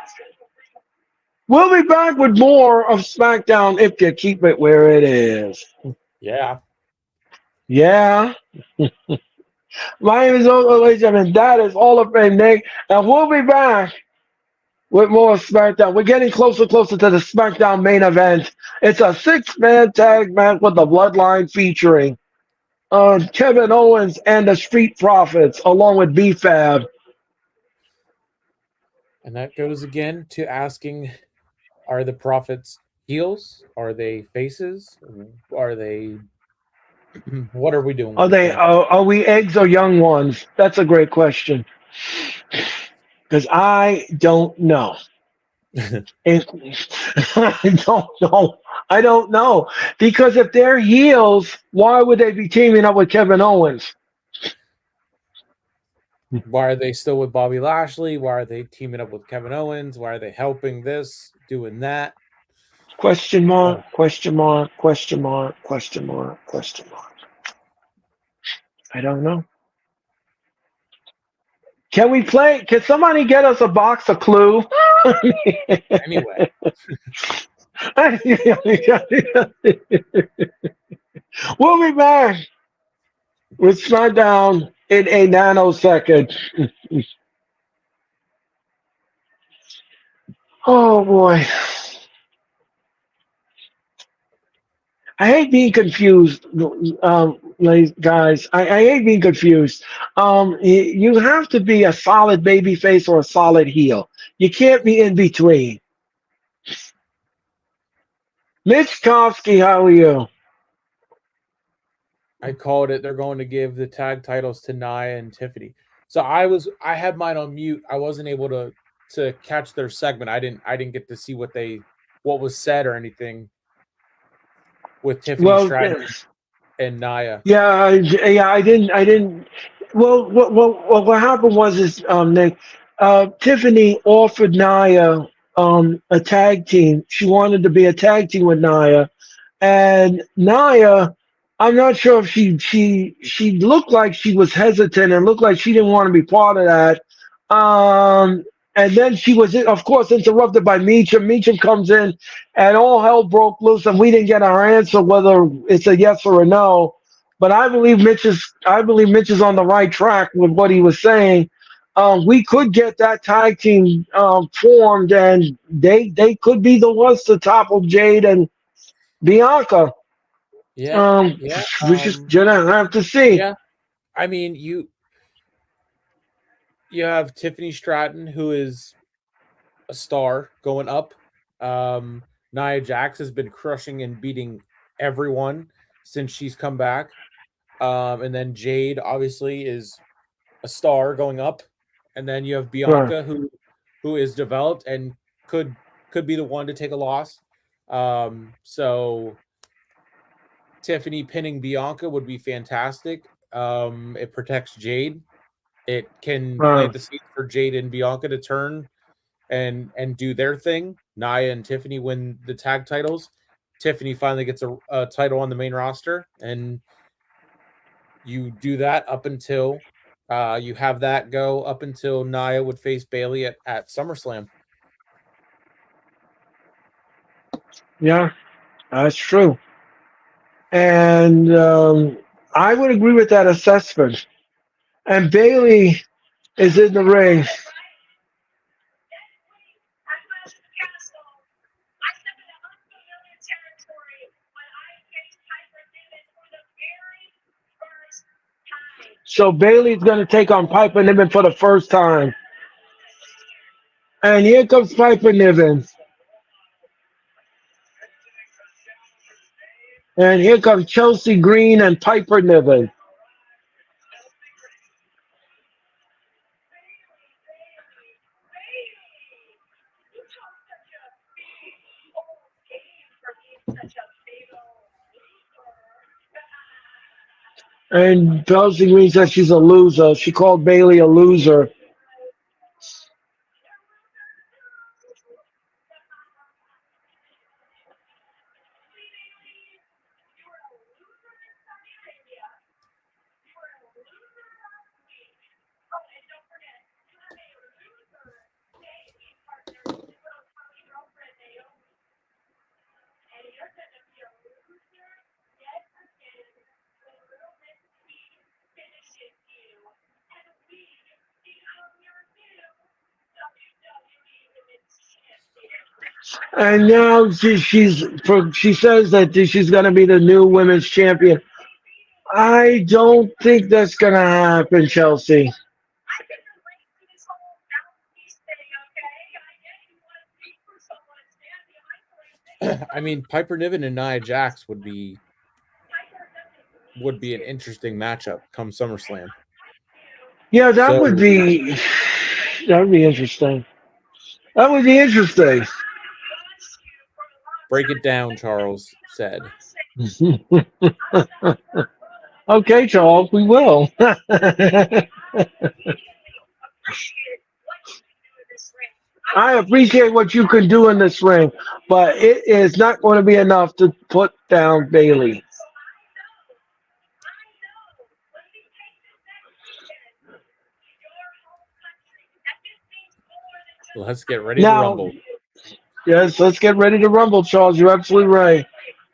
We'll be back with more of SmackDown if you keep it where it is. Yeah. Yeah. My name is Ozo, ladies and gentlemen. That is All of Fame Nick. And we'll be back with more SmackDown. We're getting closer to the SmackDown main event. It's a six-man tag match with the Bloodline featuring Kevin Owens and the Street Profits, along with B-Fab. And that goes again to asking, are the Prophets heels? Are they faces? Are they what are we doing Are with they? them? Are we eggs or young ones? That's a great question. Because I don't know. It, I don't know. I don't know. Because if they're heels, why would they be teaming up with Kevin Owens? Why are they still with Bobby Lashley? Why are they teaming up with Kevin Owens? Why are they helping this, doing that? Question mark, Uh, question mark, question mark, question mark, question mark. I don't know. Can we play? Can somebody get us a box of Clue? anyway, We'll be back with SmackDown in a nanosecond. Oh boy. I hate being confused, guys. I hate being confused. You have to be a solid baby face or a solid heel. You can't be in between. Mitch Kofsky, how are you? I called it. They're going to give the tag titles to Nia and Tiffany. So I had mine on mute. I wasn't able to catch their segment. I didn't get to see what was said or anything with Tiffany Well, Stratton and Nia. yeah, I didn't. Well, what happened was is Nick, Tiffany offered Nia a tag team. She wanted to be a tag team with Nia, and Nia, I'm not sure if she looked like she was hesitant and looked like she didn't want to be part of that. And then she was, of course, interrupted by Meacham. Meacham comes in, and all hell broke loose, and we didn't get our answer whether it's a yes or a no. But I believe Mitch is on the right track with what he was saying. We could get that tag team formed, and they could be the ones to topple Jade and Bianca. Yeah, Um, yeah, we just gonna have to see. yeah. I mean, you have Tiffany Stratton, who is a star going up. Um, Nia Jax has been crushing and beating everyone since she's come back. And then Jade obviously is a star going up. And then you have Right. Bianca, who is developed and could could be the one to take a loss. So Tiffany pinning Bianca would be fantastic. It protects Jade. It can plant Right. the seeds for Jade and Bianca to turn and do their thing. Nia and Tiffany win the tag titles. Tiffany finally gets a title on the main roster, and you do that up until you have that go up until Nia would face Bailey at SummerSlam. Yeah, that's true. And I would agree with that assessment. And Bailey is in the ring. So Bailey's going to take on Piper Niven for the first time. And here comes Piper Niven. And here comes Chelsea Green and Piper Niven. And Chelsea Green says she's a loser. She called Bailey a loser. And now she says that she's going to be the new women's champion. I don't think that's going to happen, Chelsea. I mean, Piper Niven and Nia Jax would be an interesting matchup come SummerSlam. Yeah, that So would be interesting. That would be interesting. break it down, Charles said. Okay, Charles, we will. I appreciate what you can do in this ring, but it is not going to be enough to put down Bailey. Let's get ready to Now, rumble. yes, let's get ready to rumble, Charles. You're absolutely right.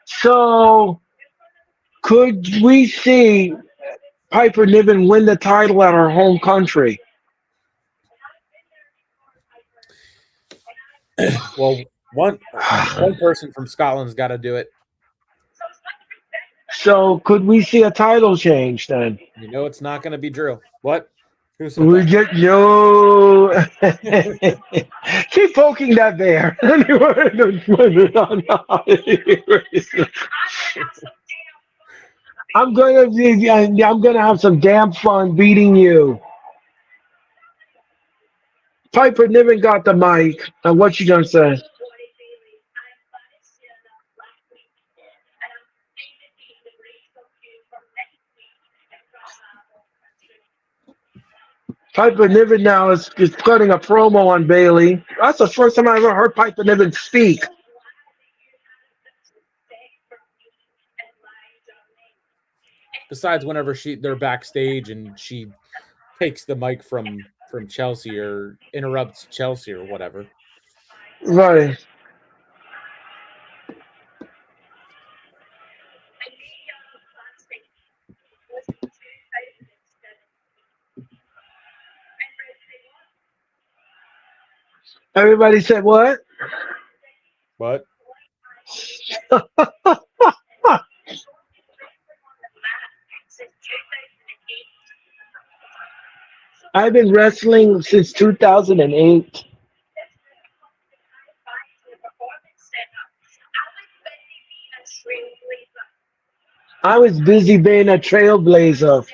So, could we see Piper Niven win the title at her home country? Well, one person from Scotland's got to do it. So, could we see a title change then? You know, it's not going to be Drew. What? Who said We that? get no. Keep poking that bear. I'm gonna have some damn fun beating you. Piper Niven got the mic. And what you gonna say? Piper Niven now is cutting a promo on Bailey. That's the first time I ever heard Piper Niven speak. Besides, whenever they're backstage and she takes the mic from Chelsea or interrupts Chelsea or whatever. Right. Everybody said what? But I've been wrestling since 2008. I was busy being a trailblazer.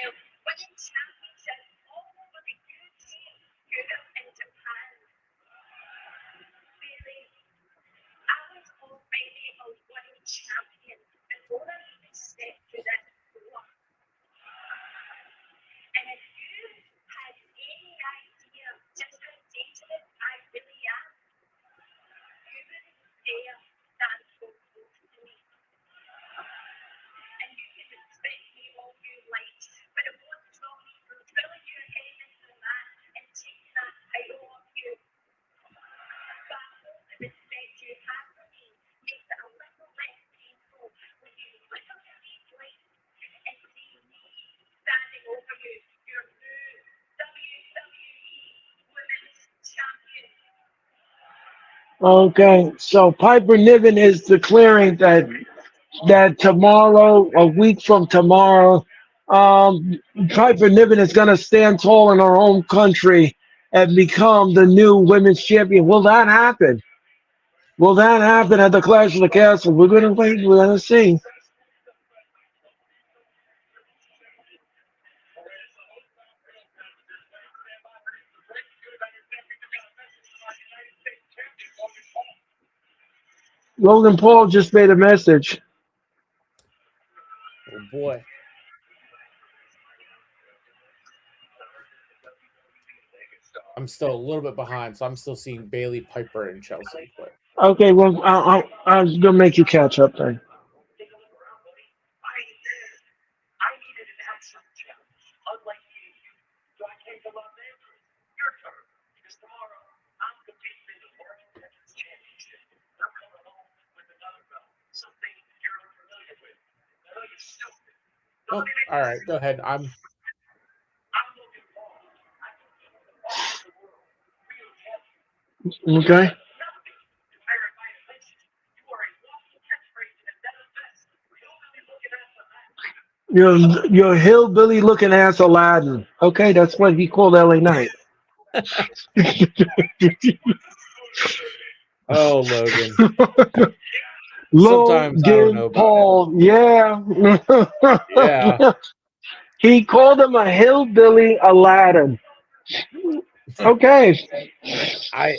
Okay, so Piper Niven is declaring that tomorrow, a week from tomorrow, um, Piper Niven is going to stand tall in her home country and become the new women's champion. Will that happen? Will that happen at the Clash of the Castle? We're going to wait. We're going to see. Logan Paul just made a message. oh boy. I'm still a little bit behind, so I'm still seeing Bailey, Piper, and Chelsea. But Okay, well, I'm going to make you catch up then. oh, all right, go ahead. I'm Okay. Your hillbilly looking ass Aladdin. Okay, that's what he called LA Knight. Oh, Logan. Sometimes I don't know Logan about it. Paul, yeah. Yeah. He called him a hillbilly Aladdin. Okay, I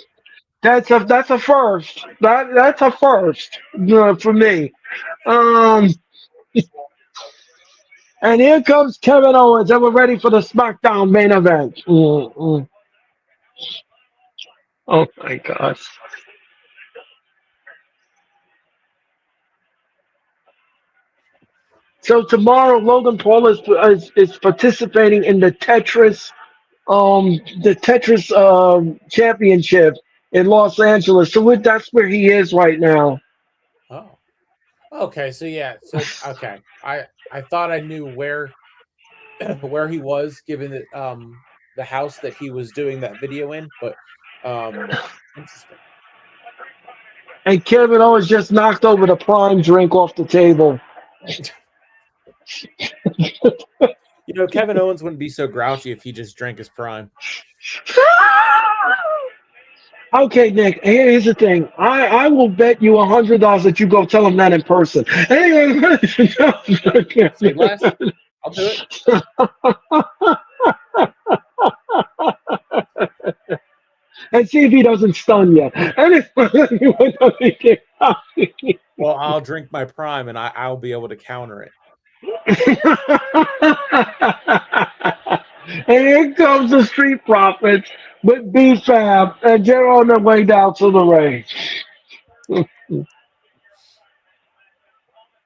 that's a first. That's a first for me. Um, and here comes Kevin Owens, and we're ready for the SmackDown main event. Oh my gosh. So tomorrow, Logan Paul is participating in the Tetris championship in Los Angeles. So that's where he is right now. oh. Okay, so yeah, so okay. I thought I knew where where he was given the house that he was doing that video in, but interesting. And Kevin Owens just knocked over the prime drink off the table. You know, Kevin Owens wouldn't be so grouchy if he just drank his prime. Okay, Nick. Here's the thing. I will bet you $100 that you go tell him that in person. Anyway, Say less. I'll do it. and see if he doesn't stun you. Anyway, Well, I'll drink my prime and I'll be able to counter it. and here comes the Street Profits with B-Fab, and they're on their way down to the ring.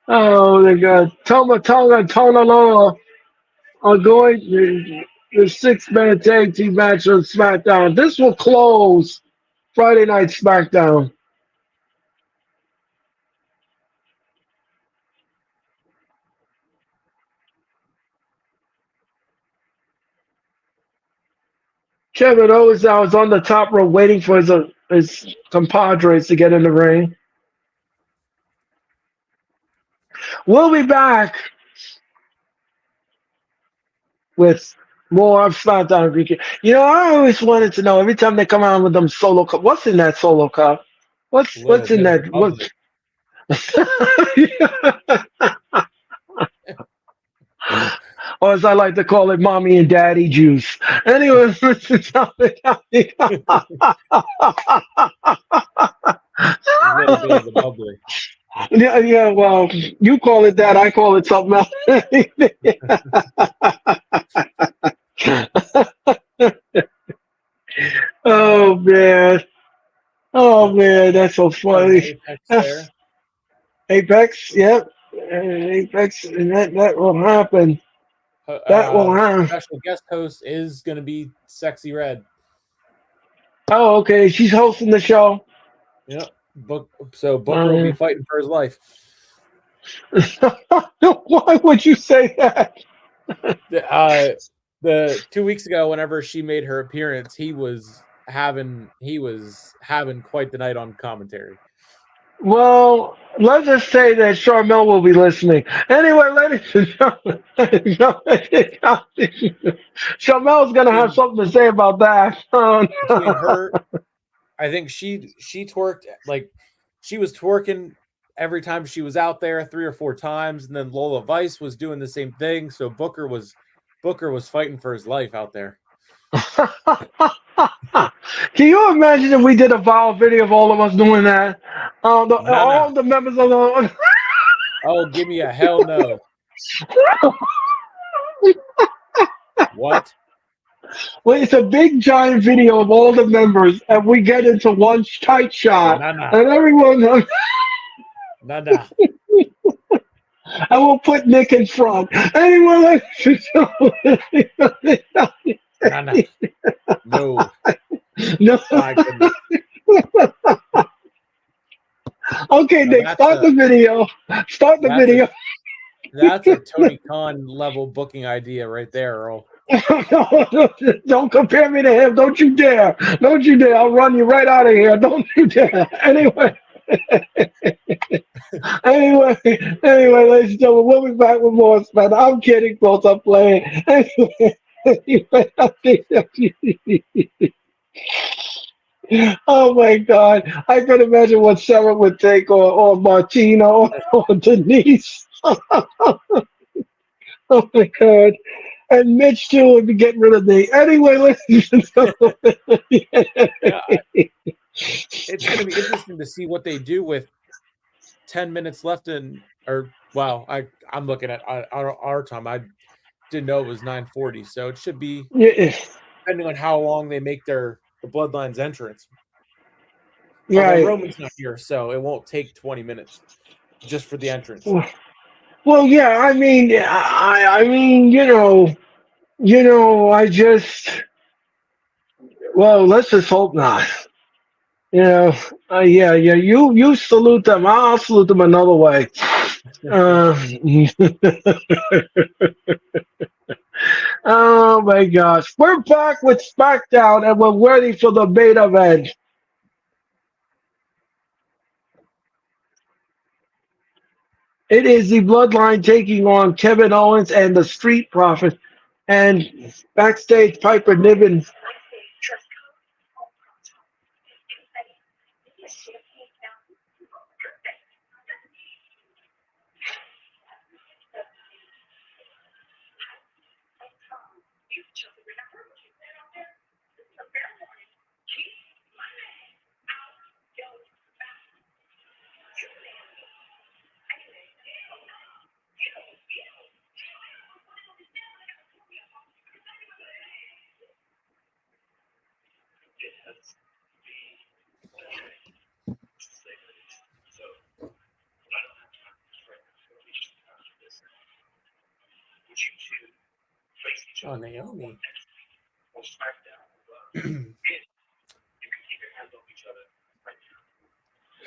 Oh, they got Toma Tonga and Tonaloa are going the six-man tag team match on SmackDown. This will close Friday Night SmackDown. Kevin Owens now is on the top row waiting for his compadres to get in the ring. We'll be back with more of SmackDown. You know, I always wanted to know every time they come out with them solo cup. What's in that solo cup? What's in that? What? Or as I like to call it, mommy and daddy juice. Anyway, yeah, well, you call it that, I call it something else. Oh man. Oh man, that's so funny. Apex, yep. Apex, and that will happen. That will happen. Special guest host is going to be Sexy Red. Oh, okay. She's hosting the show. Yep. So Booker will be fighting for his life. Why would you say that? The 2 weeks ago, whenever she made her appearance, he was having quite the night on commentary. Well, let's just say that Charmel will be listening. Anyway, ladies and gentlemen, Charmel's going to have something to say about that. Between her, I think she twerked, like she was twerking every time she was out there 3 or 4 times, and then Lola Vice was doing the same thing. So Booker was fighting for his life out there. Can you imagine if we did a viral video of all of us doing that? All the members of the. Oh, give me a hell no. What? Well, it's a big giant video of all the members, and we get into one tight shot, and everyone. Nah. I will put Nick in front. Anyway, No. No. Okay, Nick, start the video. Start the video. That's a Tony Khan level booking idea right there, Earl. Don't compare me to him. Don't you dare. Don't you dare. I'll run you right out of here. Don't you dare. Anyway. Anyway, ladies and gentlemen, we'll be back with more Smackdown. I'm kidding, folks. I'm playing. Anyway, oh my God, I could imagine what Sarah would take, or Martina, or Denise. Oh my God. And Mitch too would be getting rid of me. Anyway, ladies and gentlemen. Yeah, it's going to be interesting to see what they do with 10 minutes left in, or wow, I'm looking at our time. I didn't know it was 9:40, so it should be Yeah, depending on how long they make the Bloodlines entrance. Although right. Roman's not here, so it won't take 20 minutes just for the entrance. Well, yeah. I mean, I mean, I just. Well, let's just hope not. Yeah. You salute them. I'll salute them another way. Uh, oh my gosh, we're back with SmackDown, and we're ready for the main event. It is the Bloodline taking on Kevin Owens and the Street Profits, and backstage Piper Niven. Oh, Naomi.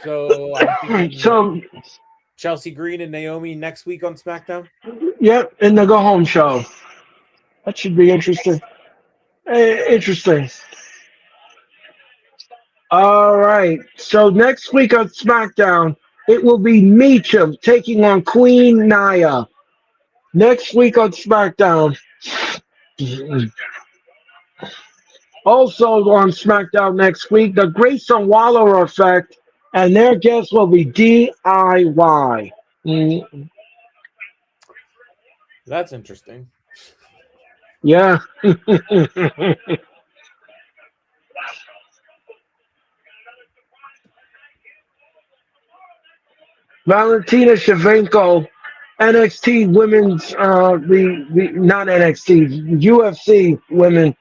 So I'm thinking So, Chelsea Green and Naomi next week on SmackDown. yep, in the go home show. That should be interesting. Interesting. All right. So next week on SmackDown, it will be Meacham taking on Queen Nia. Next week on SmackDown. Also on SmackDown next week, the Grayson Waller effect, and their guest will be DIY. That's interesting. Yeah. Valentina Shevchenko, NXT women's, the not NXT, UFC women.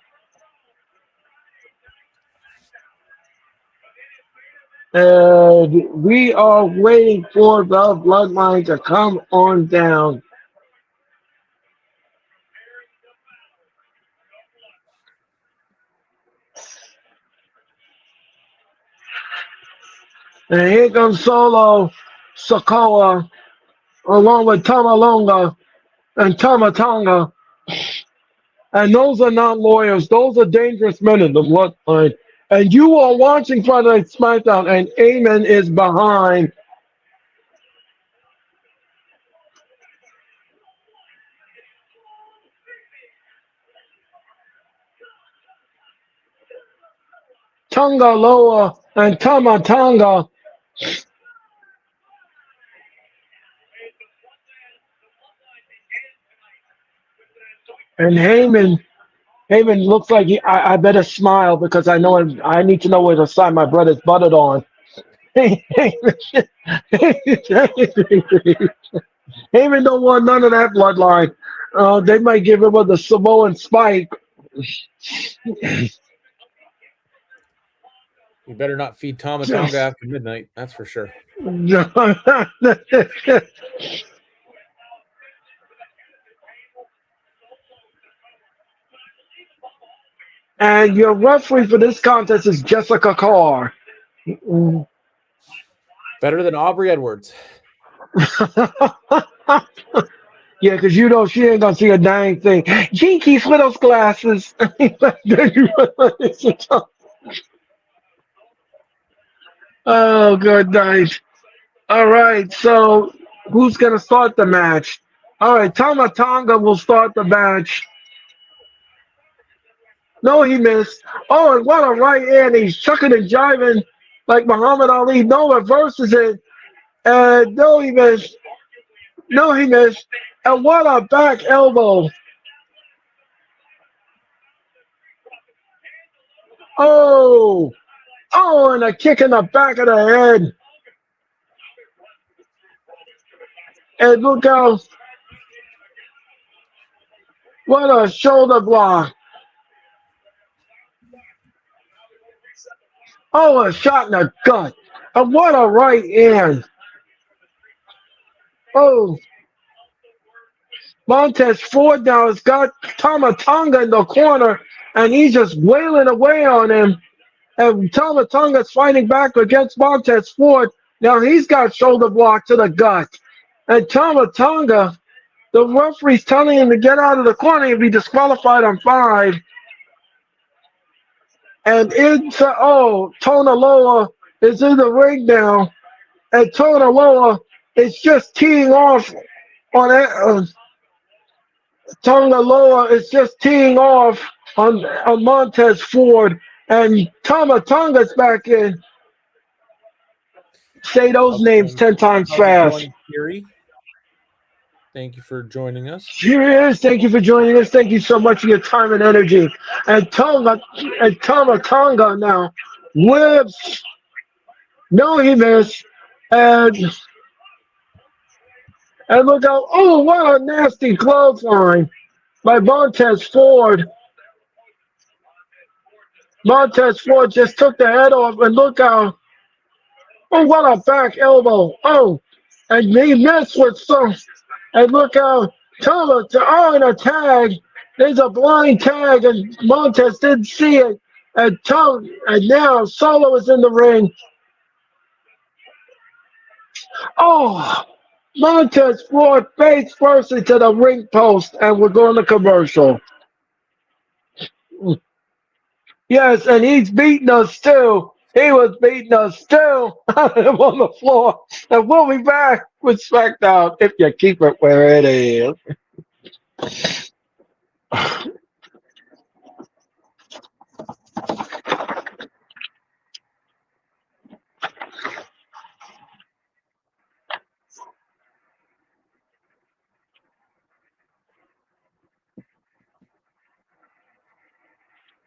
We are waiting for the bloodline to come on down. And here comes Solo Sokoa along with Tamalonga and Tamatonga. And those are not lawyers. Those are dangerous men in the bloodline. And you are watching Friday Night SmackDown, and Amen is behind. Tonga Loa and Tamatanga. And Heyman looks like I better smile because I know I need to know where to sign my brother's butted on. Heyman don't want none of that bloodline. They might give him the Samoan spike. You better not feed Tamatonga after midnight. That's for sure. And your referee for this contest is Jessica Carr. Better than Aubrey Edwards. Yeah, because she ain't gonna see a dang thing. Jinkies with those glasses. Oh, good night. All right, so who's going to start the match? All right, Tama Tonga will start the match. No, he missed. Oh, and what a right hand. He's chucking and jiving like Muhammad Ali. No, reverses it. And no, he missed. No, he missed. And what a back elbow. Oh, oh, and a kick in the back of the head. And look out. What a shoulder block. Oh, a shot in the gut. And what a right hand. Oh, Montez Ford now has got Tama Tonga in the corner, and he's just wailing away on him. And Tama Tonga's fighting back against Montez Ford. Now he's got shoulder block to the gut. And Tama Tonga, the referee's telling him to get out of the corner and be disqualified on 5. And Tona Loa is in the ring now. And Tona Loa is just teeing off on it. Tonga Loa is just teeing off on Montez Ford. And Tama Tonga's back in. Say those names 10 times How's it fast. going, Fury? Thank you for joining us. Here he is. Thank you for joining us. Thank you so much for your time and energy. And Tama Tonga now whips. No, he missed. And look out. Oh, what a nasty clothesline by Montez Ford. Montez Ford just took the head off, and look out. Oh, what a back elbow. Oh, and he missed with some. And look out. And a tag. There's a blind tag, and Montez didn't see it. And now Solo is in the ring. Oh, Montez Ford face first into the ring post, and we're going to commercial. Yes, and he's beating us too. He was beating us too on the floor. And we'll be back with Smackdown if you keep it where it is.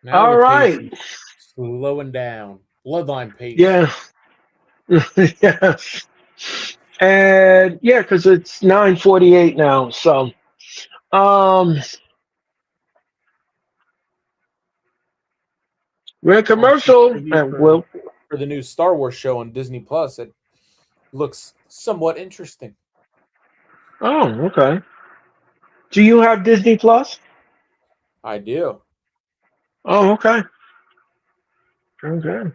Now All the right. pace is slowing down. Bloodline pace. Yeah. Yes. And yeah, because it's 9:48 now. So we're in commercial, and we'll for the new Star Wars show on Disney Plus. It looks somewhat interesting. Oh, okay. Do you have Disney Plus? I do. Oh, okay. Okay.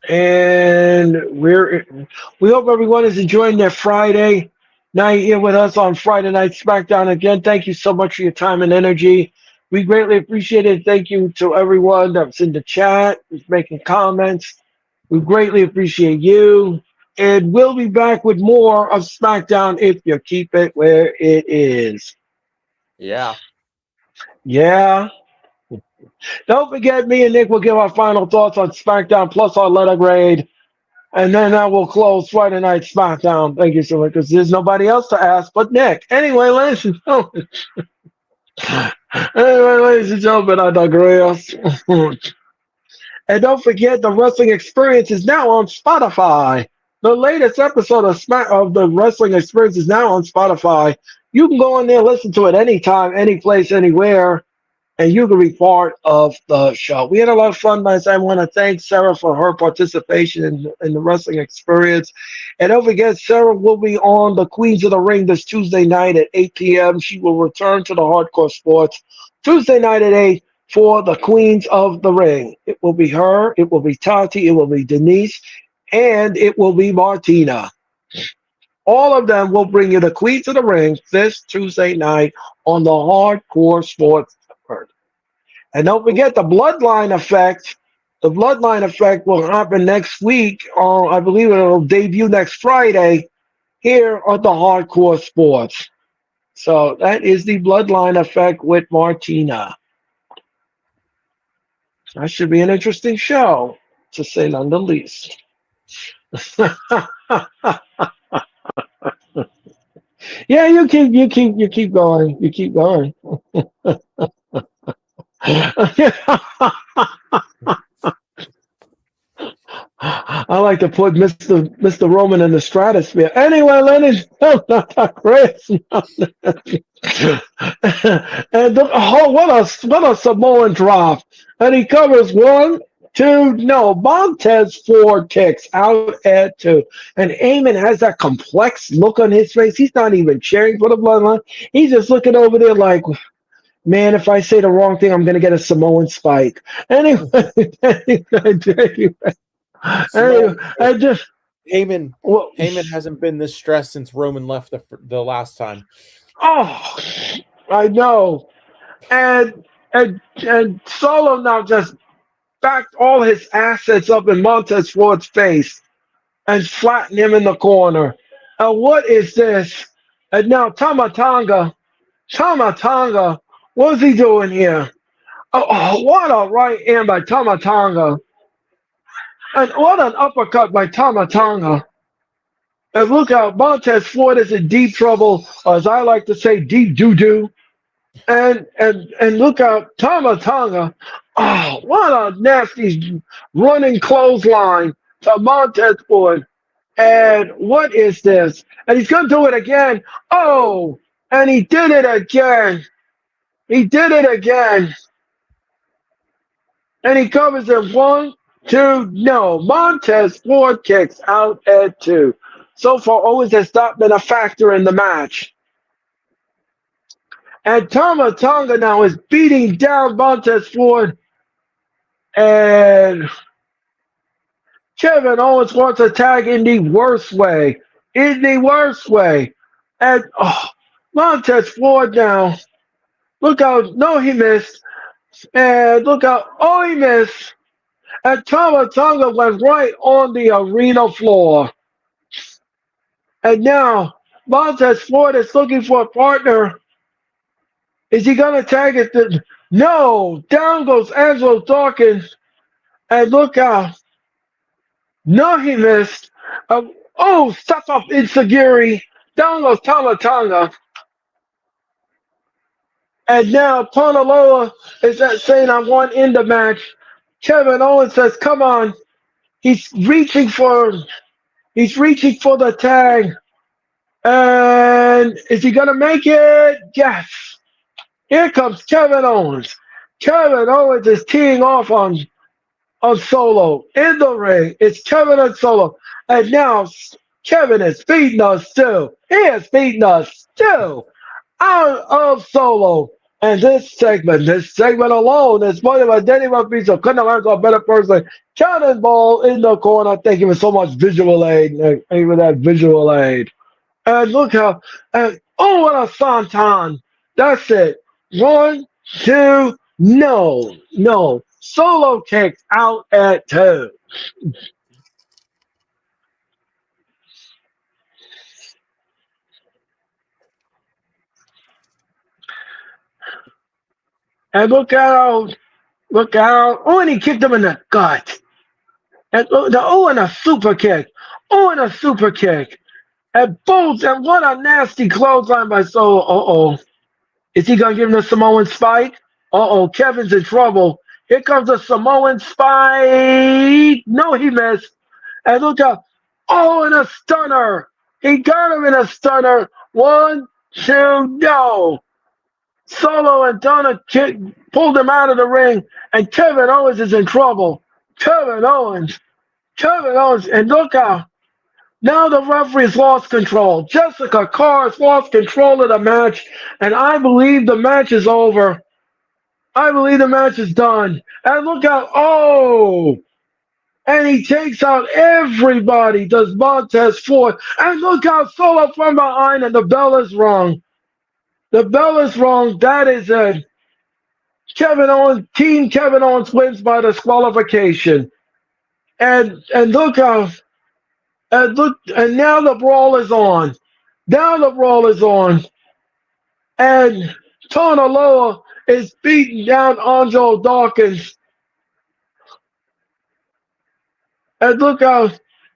And we hope everyone is enjoying their Friday night here with us on Friday Night Smackdown. Again, thank you so much for your time and energy. We greatly appreciate it. Thank you to everyone that's in the chat, who's making comments. We greatly appreciate you. And we'll be back with more of Smackdown if you keep it where it is. Yeah. Yeah. Don't forget, me and Nick will give our final thoughts on SmackDown plus our letter grade. And then I will close Friday Night SmackDown. Thank you so much, because there's nobody else to ask but Nick. Anyway, ladies and gentlemen. I digress. And don't forget, the Wrestling Experience is now on Spotify. The latest episode of the Wrestling Experience is now on Spotify. You can go in there, listen to it anytime, any place, anywhere, and you can be part of the show. We had a lot of fun, guys. I want to thank Sarah for her participation in the Wrestling Experience. And don't forget, Sarah will be on the Queens of the Ring this Tuesday night at 8 p.m. She will return to the Hardcore Sports Tuesday night at 8 for the Queens of the Ring. It will be her, it will be Tati, it will be Denise, and it will be Martina. All of them will bring you the Queens of the Ring this Tuesday night on the Hardcore Sports. And don't forget the Bloodline Effect The Bloodline Effect will happen next week. I believe it'll debut next Friday here on the Hardcore Sports. So that is the Bloodline Effect with Martina. That should be an interesting show, to say none the least. Yeah, you keep going. You keep going. I like to put Mr. Roman in the stratosphere. Anyway, ladies, not Chris. And what a Samoan drop. And he covers 1, 2, no, Montez 4 kicks out at 2. And Eamon has that complex look on his face. He's not even cheering for the Bloodline. He's just looking over there like, man, if I say the wrong thing, I'm going to get a Samoan spike. Anyway, I just Heyman hasn't been this stressed since Roman left the last time. Oh, I know, and Solo now just backed all his assets up in Montez Ford's face and flattened him in the corner. And what is this? And now Tama Tonga, what's he doing here? Oh, what a right hand by Tama Tonga. And what an uppercut by Tama Tonga. And look out, Montez Ford is in deep trouble, or as I like to say, deep doo-doo. And look out, Tama Tonga. Oh, what a nasty running clothesline to Montez Ford. And what is this? And he's going to do it again. Oh, and he did it again. He did it again. And he covers it 1, 2, no. Montez Ford kicks out at 2. So far, Owens has not been a factor in the match. And Tama Tonga now is beating down Montez Ford. And Kevin Owens wants to tag in the worst way. In the worst way. And Montez Ford now. Look out. No, he missed. And look out. Oh, he missed. And Tama Tonga went right on the arena floor. And now Montez Ford is looking for a partner. Is he going to tag it? No. Down goes Angelo Dawkins. And look out. No, he missed. Step up Insagiri. Down goes Tama Tonga. And now Tonaloa is saying, I want in the match. Kevin Owens says, come on. He's reaching for the tag. And is he going to make it? Yes. Here comes Kevin Owens. Kevin Owens is teeing off on Solo in the ring. It's Kevin and Solo. And now Kevin is beating us too. He is beating us too out of Solo. And this segment alone is more than Danny Murphy, so couldn't have learned a better person. Cannonball in the corner. Thank you for so much visual aid. Thank you for that visual aid. And look how, what a Santan. That's it. 1, 2, no. Solo kicked out at 2. And look out. Oh, and he kicked him in the gut. And and a super kick. And both, and what a nasty clothesline by Solo. Is he going to give him the Samoan spike? Kevin's in trouble. Here comes the Samoan spike. No, he missed. And look out. And a stunner. He got him in a stunner. 1, 2, no. Solo and Donna pulled him out of the ring, and Kevin Owens is in trouble. Kevin Owens, and look out. Now the referee's lost control. Jessica Carr's lost control of the match, and I believe the match is over. I believe the match is done. And look out. And he takes out everybody, does Montez Ford. And look out, Solo from behind, and the bell is rung. The bell is rung. That is it. Team Kevin Owens wins by disqualification. And look how and now the brawl is on. Now the brawl is on. And Tona Loa is beating down Angelo Dawkins. And look how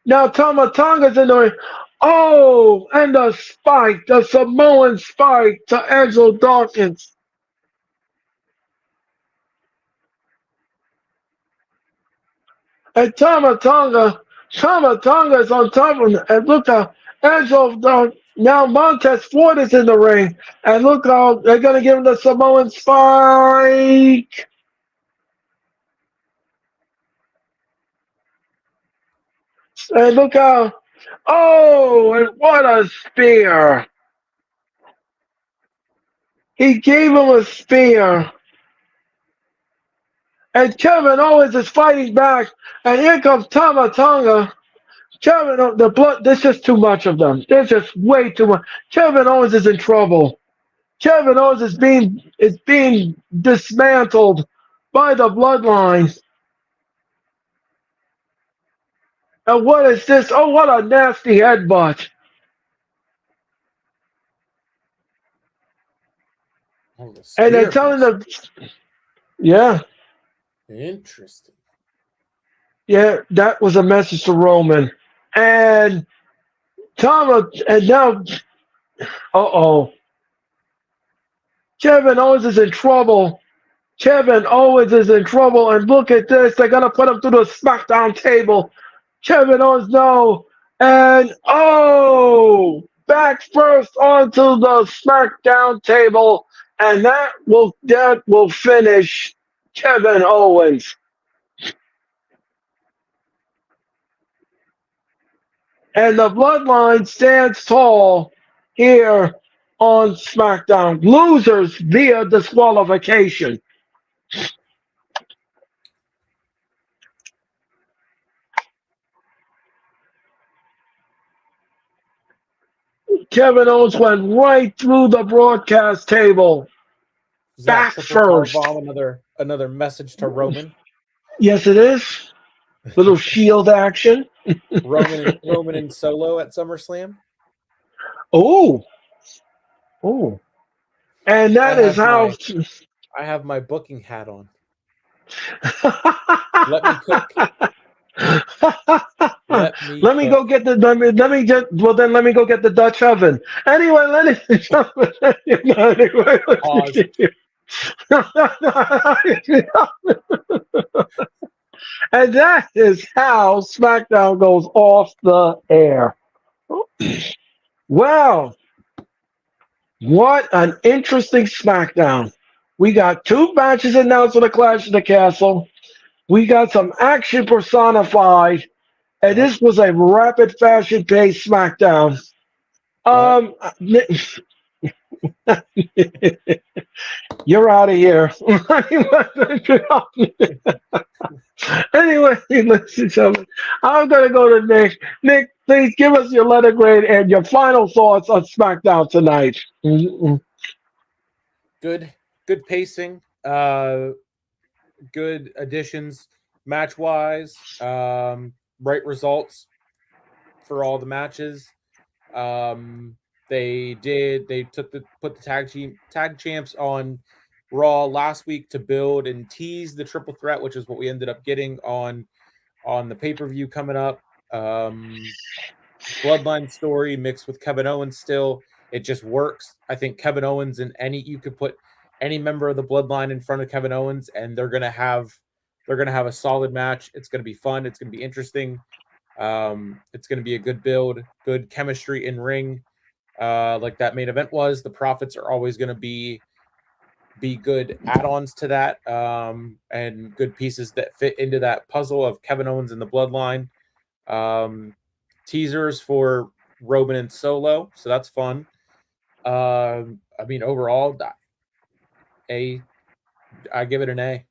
now Tama Tonga's in the ring. Oh, and the spike, the Samoan spike to Angelo Dawkins. And Tama Tonga is on top of him. And look how Angelo now Montez Ford is in the ring. And look how they're going to give him the Samoan spike. And look how, oh, and what a spear. He gave him a spear. And Kevin Owens is fighting back. And here comes Tama Tonga. The blood, there's just too much of them. There's just way too much. Kevin Owens is in trouble. Kevin Owens is being dismantled by the bloodline. And what is this? Oh, what a nasty headbutt. Oh, the And they're spear telling fist. them, yeah, Interesting. yeah, that was a message to Roman. And now, uh-oh. Kevin Owens is in trouble. Kevin Owens is in trouble. And look at this. They're going to put him through the Smackdown table. Kevin Owens, no. And, oh, back first onto the Smackdown table. And that will finish Kevin Owens. And the bloodline stands tall here on SmackDown. Losers via disqualification. Kevin Owens went right through the broadcast table. Is Back that triple first. powerbomb another message to Roman? Yes, it is. Little shield action. Roman and Solo at SummerSlam. Oh. And that is how. I have my booking hat on. Let me cook. Let me go get the let me go get the Dutch oven. Anyway, and that is how SmackDown goes off the air. Wow. What an interesting SmackDown. We got 2 matches announced for the Clash of the Castle. We got some action personified. And this was a rapid fashion paced SmackDown. You're out of here. Anyway, ladies and gentlemen, I'm going to go to Nick. Nick, please give us your letter grade and your final thoughts on SmackDown tonight. Good pacing. Good additions match wise. Right results for all the matches. They put the tag champs on Raw last week to build and tease the triple threat, which is what we ended up getting on the pay-per-view coming up. Bloodline story mixed with Kevin Owens still. It just works. I think Kevin Owens and you could put any member of the bloodline in front of Kevin Owens and they're gonna have a solid match. It's gonna be fun, it's gonna be interesting. It's gonna be a good build, good chemistry in ring. Like that main event was. The Profits are always gonna be good add-ons to that, and good pieces that fit into that puzzle of Kevin Owens and the bloodline. Teasers for Roman and Solo, so that's fun. I mean, overall, I give it an A.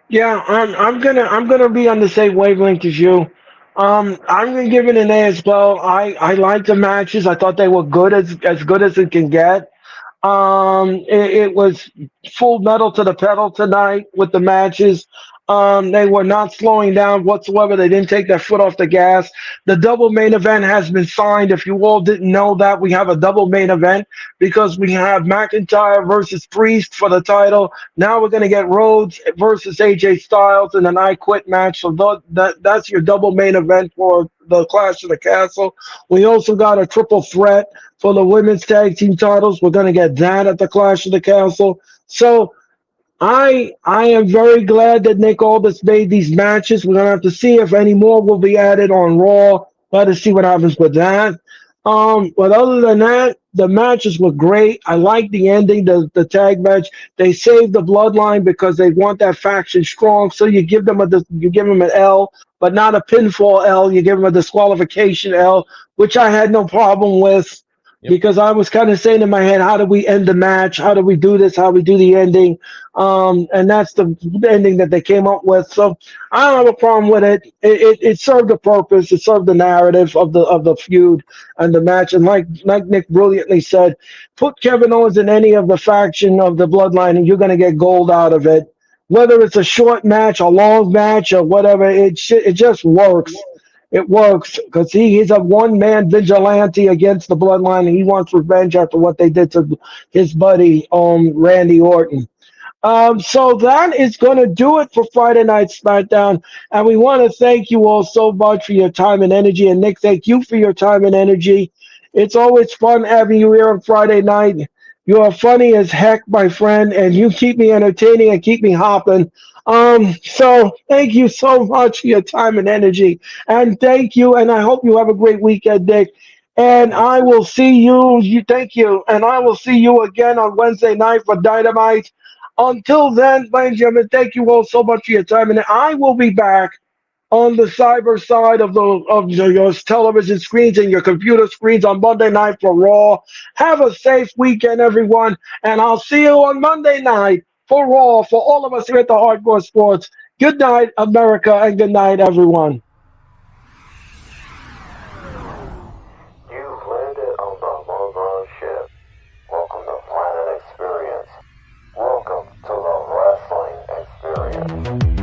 Yeah, I'm gonna be on the same wavelength as you. I'm gonna give it an A as well. I like the matches. I thought they were good as good as it can get. It was full metal to the pedal tonight with the matches. They were not slowing down whatsoever. They didn't take their foot off the gas. The double main event has been signed. If you all didn't know that, we have a double main event because we have McIntyre versus Priest for the title. Now we're going to get Rhodes versus AJ Styles in an I Quit match. So that's your double main event for the Clash of the Castle. We also got a triple threat for the women's tag team titles. We're going to get that at the Clash of the Castle. So I am very glad that Nick Aldis made these matches. We're gonna have to see if any more will be added on Raw. Let us see what happens with that. But other than that, the matches were great. I like the ending, the tag match. They saved the bloodline because they want that faction strong. So you give them an L, but not a pinfall L. You give them a disqualification L, which I had no problem with. Yep. Because I was kind of saying in my head, how do we end the match? How do we do this? How do we do the ending? And that's the ending that they came up with. So I don't have a problem with it. It served a purpose. It served the narrative of the feud and the match. And like Nick brilliantly said, put Kevin Owens in any of the faction of the bloodline, and you're going to get gold out of it. Whether it's a short match, a long match, or whatever, it just works. It works because he's a one-man vigilante against the bloodline, and he wants revenge after what they did to his buddy, Randy Orton. So that is going to do it for Friday Night SmackDown. And we want to thank you all so much for your time and energy. And Nick, thank you for your time and energy. It's always fun having you here on Friday night. You are funny as heck, my friend, and you keep me entertaining and keep me hopping. So thank you so much for your time and energy. And thank you, and I hope you have a great weekend, Nick. And I will see you. Thank you. And I will see you again on Wednesday night for Dynamite. Until then, ladies and gentlemen, thank you all so much for your time. And I will be back on the cyber side of your television screens and your computer screens on Monday night for Raw. Have a safe weekend, everyone. And I'll see you on Monday night for Raw for all of us here at the Hardcore Sports. Good night, America, and good night, everyone. You've landed on the Longbow ship. Welcome to Planet Experience. Welcome to the Wrestling Experience.